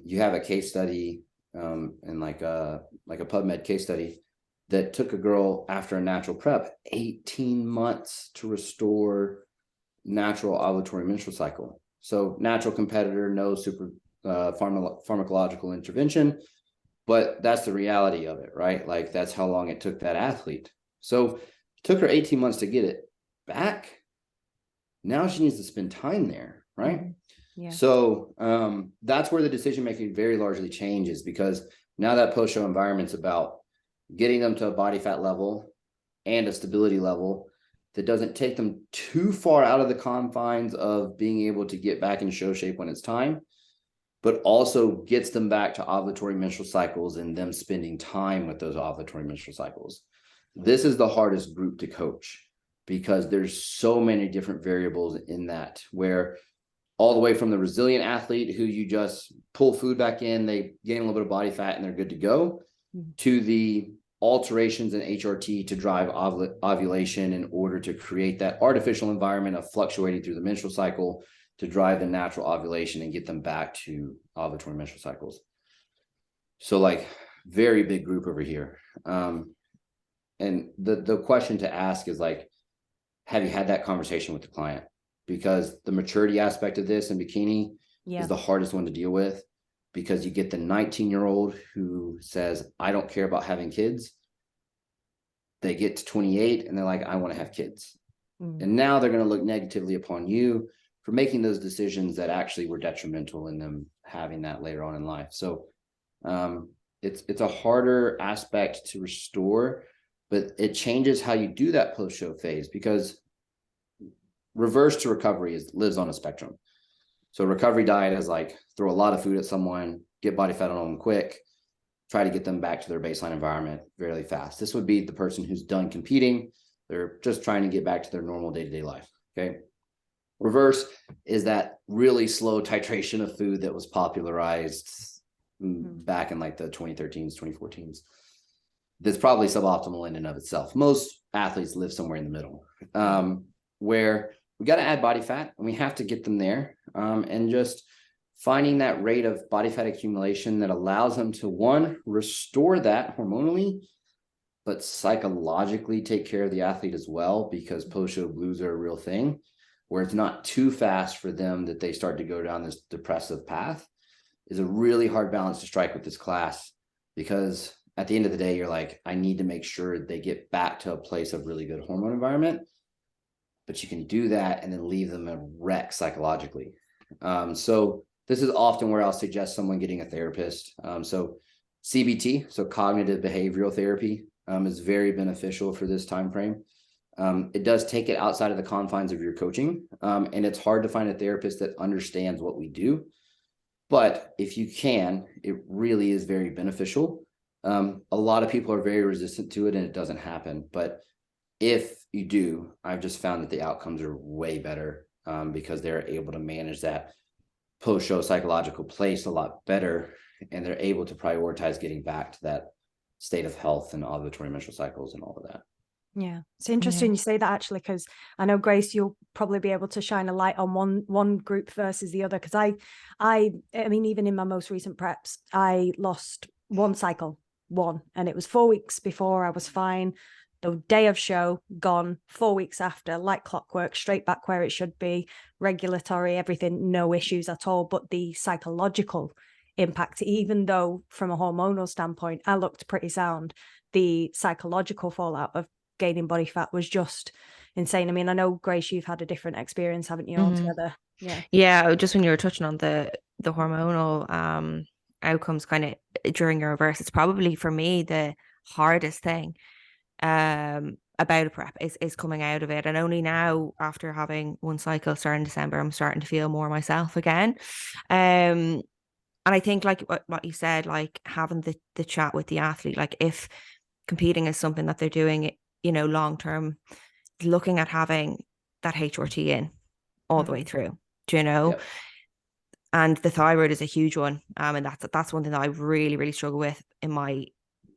You have a case study and like a PubMed case study that took a girl after a natural prep 18 months to restore natural ovulatory menstrual cycle. So natural competitor, no super pharmacological intervention. But that's the reality of it, right? Like, that's how long it took that athlete. So it took her 18 months to get it back. Now she needs to spend time there, right? So that's where the decision-making very largely changes, because now that post-show environment's about getting them to a body fat level and a stability level that doesn't take them too far out of the confines of being able to get back in show shape when it's time, but also gets them back to ovulatory menstrual cycles and them spending time with those ovulatory menstrual cycles. This is the hardest group to coach because there's so many different variables in that, where all the way from the resilient athlete who you just pull food back in, they gain a little bit of body fat and they're good to go, to the alterations in HRT to drive ovulation in order to create that artificial environment of fluctuating through the menstrual cycle to drive the natural ovulation and get them back to ovulatory menstrual cycles. So like very big group over here. And the question to ask is like, have you had that conversation with the client? Because the maturity aspect of this in bikini is the hardest one to deal with, because you get the 19-year-old who says, I don't care about having kids. They get to 28 and they're like, I want to have kids. And now they're going to look negatively upon you for making those decisions that actually were detrimental in them having that later on in life. So it's a harder aspect to restore, but it changes how you do that post-show phase, because reverse to recovery lives on a spectrum. So recovery diet is like throw a lot of food at someone, get body fat on them quick, try to get them back to their baseline environment really fast. This would be the person who's done competing. They're just trying to get back to their normal day-to-day life. Okay. Reverse is that really slow titration of food that was popularized back in like the 2013s, 2014s. That's probably suboptimal in and of itself. Most athletes live somewhere in the middle, where we got to add body fat and we have to get them there. And just finding that rate of body fat accumulation that allows them to, one, restore that hormonally, but psychologically take care of the athlete as well, because post-show blues are a real thing, where it's not too fast for them that they start to go down this depressive path, is a really hard balance to strike with this class. Because at the end of the day, you're like, I need to make sure they get back to a place of really good hormone environment, but you can do that and then leave them a wreck psychologically. So this is often where I'll suggest someone getting a therapist. So CBT, so cognitive behavioral therapy, is very beneficial for this time frame. It does take it outside of the confines of your coaching, and it's hard to find a therapist that understands what we do. But if you can, it really is very beneficial. A lot of people are very resistant to it and it doesn't happen. But if you do, I've just found that the outcomes are way better, because they're able to manage that post-show psychological place a lot better, and they're able to prioritize getting back to that state of health and ovulatory menstrual cycles and all of that. Yeah, it's interesting you say that, actually, because I know, Grace, you'll probably be able to shine a light on one group versus the other. Because I mean, even in my most recent preps, I lost one cycle, and it was 4 weeks before I was fine. The day of show, gone. 4 weeks after, like clockwork, straight back where it should be, regulatory, everything, no issues at all. But the psychological impact, even though from a hormonal standpoint, I looked pretty sound, the psychological fallout of gaining body fat was just insane. I mean, I know, Grace, you've had a different experience, haven't you, altogether? Yeah, just when you were touching on the hormonal outcomes kind of during your reverse, it's probably for me the hardest thing about a prep is coming out of it. And only now, after having one cycle starting in December, I'm starting to feel more myself again. And I think, like what you said, like having the chat with the athlete, like if competing is something that they're doing, you know, long term, looking at having that HRT in all the way through, do you know? Yep. And the thyroid is a huge one. And that's one thing that I really, really struggle with in my,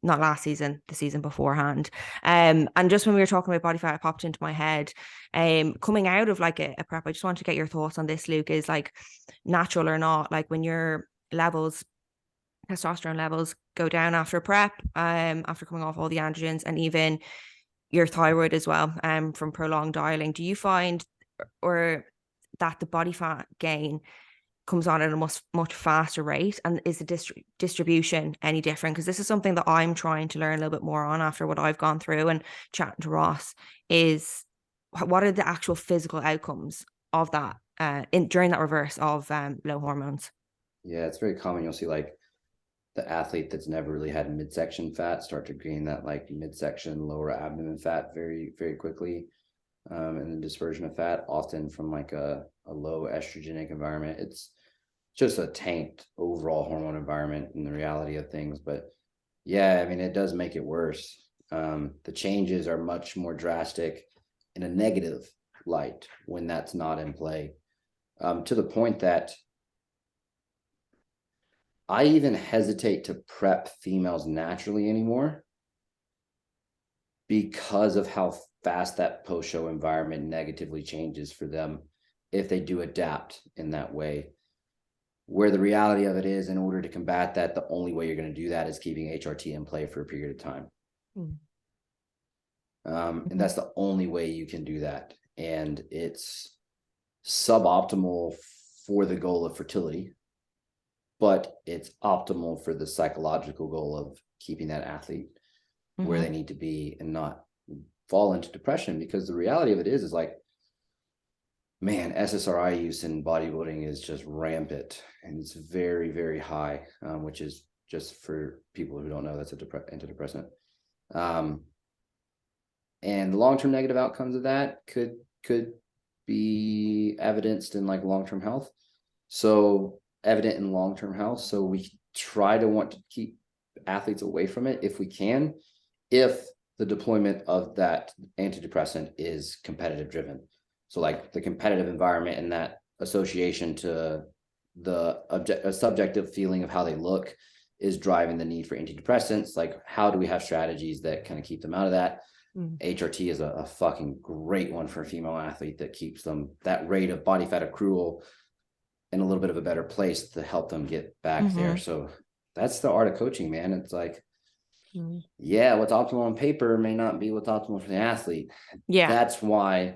not last season, the season beforehand. And just when we were talking about body fat, it popped into my head. Coming out of like a prep, I just want to get your thoughts on this, Luke, is like, natural or not, like when your testosterone levels go down after a prep, after coming off all the androgens, and even your thyroid as well, from prolonged dieting, do you find or that the body fat gain comes on at a much faster rate? And is the distribution any different? Because this is something that I'm trying to learn a little bit more on after what I've gone through and chatting to Ross, is what are the actual physical outcomes of that during that reverse of low hormones? Yeah, it's very common. You'll see like the athlete that's never really had midsection fat start to gain that like midsection, lower abdomen fat very, very quickly. And the dispersion of fat, often from like a low estrogenic environment. It's just a tanked overall hormone environment in the reality of things. But yeah, I mean, it does make it worse. The changes are much more drastic in a negative light when that's not in play, to the point that I even hesitate to prep females naturally anymore, because of how fast that post-show environment negatively changes for them if they do adapt in that way. Where the reality of it is, in order to combat that, the only way you're going to do that is keeping HRT in play for a period of time. And that's the only way you can do that. And it's suboptimal for the goal of fertility, but it's optimal for the psychological goal of keeping that athlete where they need to be and not fall into depression. Because the reality of it is like, man, SSRI use in bodybuilding is just rampant, and it's very, very high, which is, just for people who don't know, that's a antidepressant. And the long-term negative outcomes of that could be evidenced in like long-term health. So evident in long-term health. So we try to want to keep athletes away from it if we can, if the deployment of that antidepressant is competitive driven. So like the competitive environment and that association to the subjective feeling of how they look is driving the need for antidepressants. Like, how do we have strategies that kind of keep them out of that? HRT is a fucking great one for a female athlete that keeps them, that rate of body fat accrual, in a little bit of a better place to help them get back there. So that's the art of coaching, man. It's like, yeah, what's optimal on paper may not be what's optimal for the athlete. That's why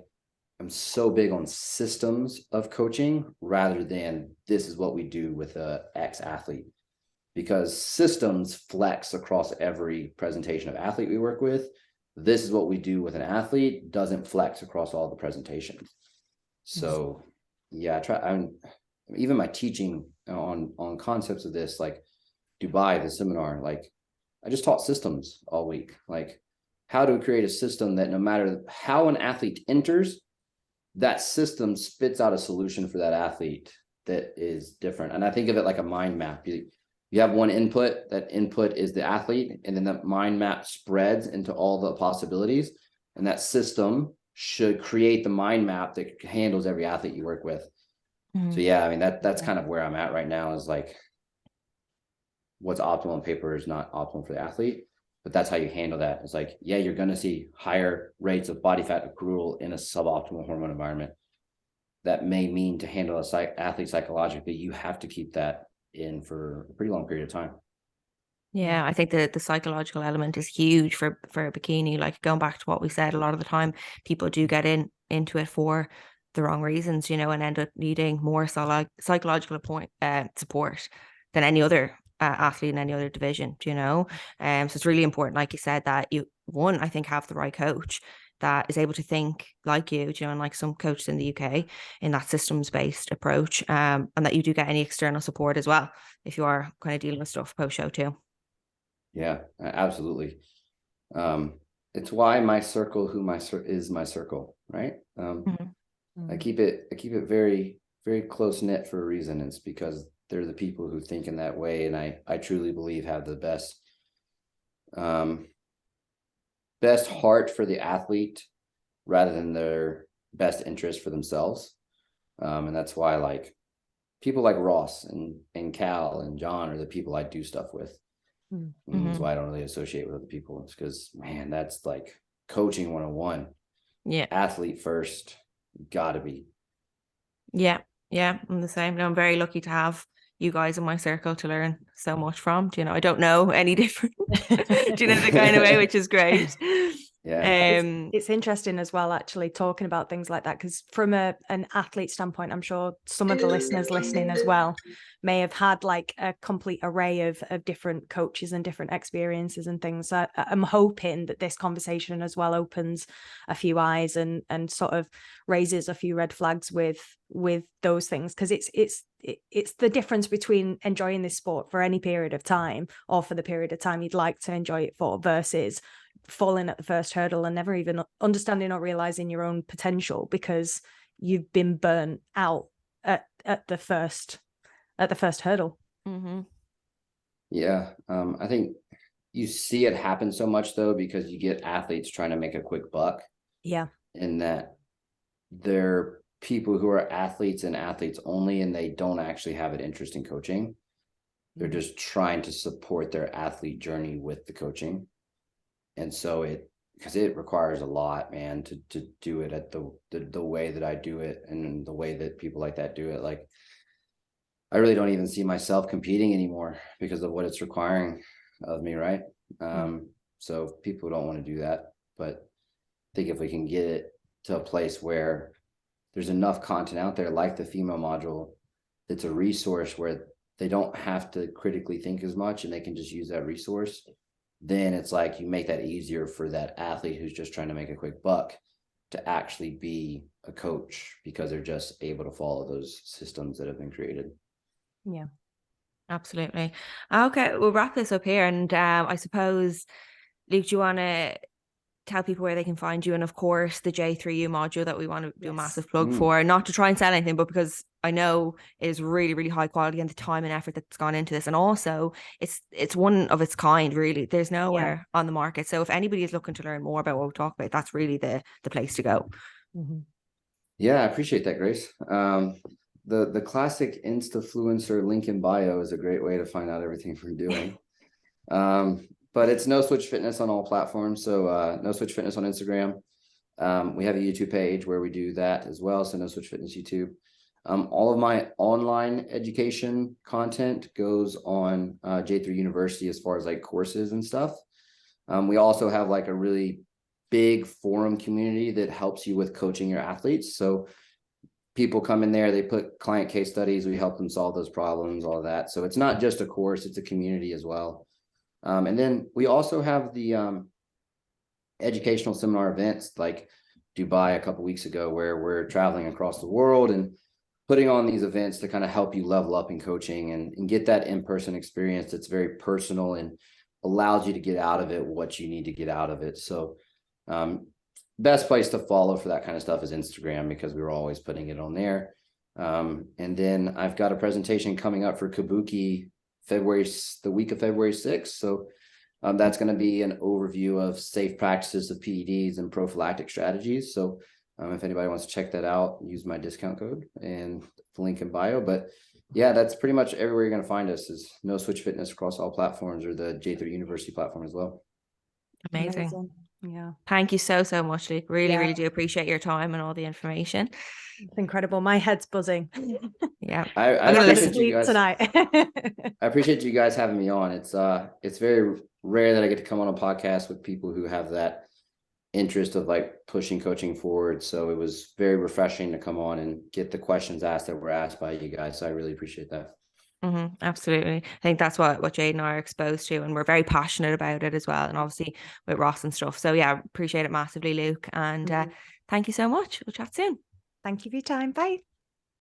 I'm so big on systems of coaching rather than this is what we do with a X athlete, because systems flex across every presentation of athlete we work with. This is what we do with an athlete doesn't flex across all the presentations. So yeah, even my teaching on concepts of this, like Dubai, the seminar, like I just taught systems all week. Like, how to create a system that no matter how an athlete enters, that system spits out a solution for that athlete that is different. And I think of it like a mind map. You have one input, that input is the athlete, and then that mind map spreads into all the possibilities. And that system should create the mind map that handles every athlete you work with. So yeah, I mean, that's kind of where I'm at right now, is like, what's optimal on paper is not optimal for the athlete, but that's how you handle that. It's like, yeah, you're going to see higher rates of body fat accrual in a suboptimal hormone environment. That may mean, to handle a athlete psychologically, you have to keep that in for a pretty long period of time. Yeah, I think the psychological element is huge for bikini. Like, going back to what we said, a lot of the time people do get into it for the wrong reasons, you know, and end up needing more psychological support than any other athlete in any other division, you know. So it's really important, like you said, that you, one, I think, have the right coach that is able to think like you know, and like some coaches in the UK, in that systems-based approach, and that you do get any external support as well if you are kind of dealing with stuff post-show too. Yeah, absolutely. It's why my circle, is my circle, right? I keep it very, very close knit for a reason. It's because they're the people who think in that way, and I truly believe have the best heart for the athlete rather than their best interest for themselves. And that's why, like, people like Ross and Cal and John are the people I do stuff with. That's why I don't really associate with other people. It's because, man, that's like coaching 101. Yeah. Athlete first, gotta be. Yeah. I'm the same. No, I'm very lucky to have you guys in my circle to learn so much from. Do you know, I don't know any different. Do you know, the kind of way, which is great. Yeah. It's interesting as well, actually, talking about things like that, because from an athlete standpoint, I'm sure some of the listeners listening as well may have had like a complete array of different coaches and different experiences and things. So I'm hoping that this conversation as well opens a few eyes and sort of raises a few red flags with those things, because it's the difference between enjoying this sport for any period of time, or for the period of time you'd like to enjoy it for, versus falling at the first hurdle and never even understanding or realizing your own potential because you've been burnt out at the first hurdle. Yeah. I think you see it happen so much though, because you get athletes trying to make a quick buck. Yeah. And that they're people who are athletes and athletes only, and they don't actually have an interest in coaching. They're just trying to support their athlete journey with the coaching. And so it because it requires a lot, man, to do it at the way that I do it and the way that people like that do it. Like, I really don't even see myself competing anymore because of what it's requiring of me, right? So people don't want to do that, but I think if we can get it to a place where there's enough content out there, like the female module, that's a resource where they don't have to critically think as much and they can just use that resource, then it's like you make that easier for that athlete who's just trying to make a quick buck to actually be a coach because they're just able to follow those systems that have been created. Yeah, absolutely. Okay, we'll wrap this up here. And I suppose, Luke, do you want to tell people where they can find you? And of course, the J3U module that we want to do a massive plug for, not to try and sell anything, but because I know it is really, really high quality and the time and effort that's gone into this. And also it's one of its kind, really. There's nowhere on the market. So if anybody is looking to learn more about what we talk about, that's really the place to go. Yeah, I appreciate that, Grace. The classic Instafluencer link in bio is a great way to find out everything we're doing. But it's No Switch Fitness on all platforms. So No Switch Fitness on Instagram. We have a YouTube page where we do that as well. So No Switch Fitness YouTube. All of my online education content goes on J3 University as far as like courses and stuff. We also have like a really big forum community that helps you with coaching your athletes. So people come in there, they put client case studies, we help them solve those problems, all of that. So it's not just a course, it's a community as well. And then we also have the educational seminar events like Dubai a couple weeks ago, where we're traveling across the world and putting on these events to kind of help you level up in coaching and get that in-person experience that's very personal and allows you to get out of it what you need to get out of it. So best place to follow for that kind of stuff is Instagram, because we were always putting it on there. And then I've got a presentation coming up for Kabuki the week of February 6th. So that's going to be an overview of safe practices of PEDs and prophylactic strategies. So if anybody wants to check that out, use my discount code and the link in bio. But yeah, that's pretty much everywhere you're going to find us is No Switch Fitness across all platforms, or the J3 University platform as well. Amazing. Yeah. Thank you so much, Luke. Really do appreciate your time and all the information. It's incredible. My head's buzzing. Yeah. I appreciate you guys tonight. I appreciate you guys having me on. It's very rare that I get to come on a podcast with people who have that interest of like pushing coaching forward. So it was very refreshing to come on and get the questions asked that were asked by you guys. So I really appreciate that. Absolutely. I think that's what Jade and I are exposed to, and we're very passionate about it as well. And obviously with Ross and stuff. So yeah, appreciate it massively, Luke. And thank you so much. We'll chat soon. Thank you for your time. Bye.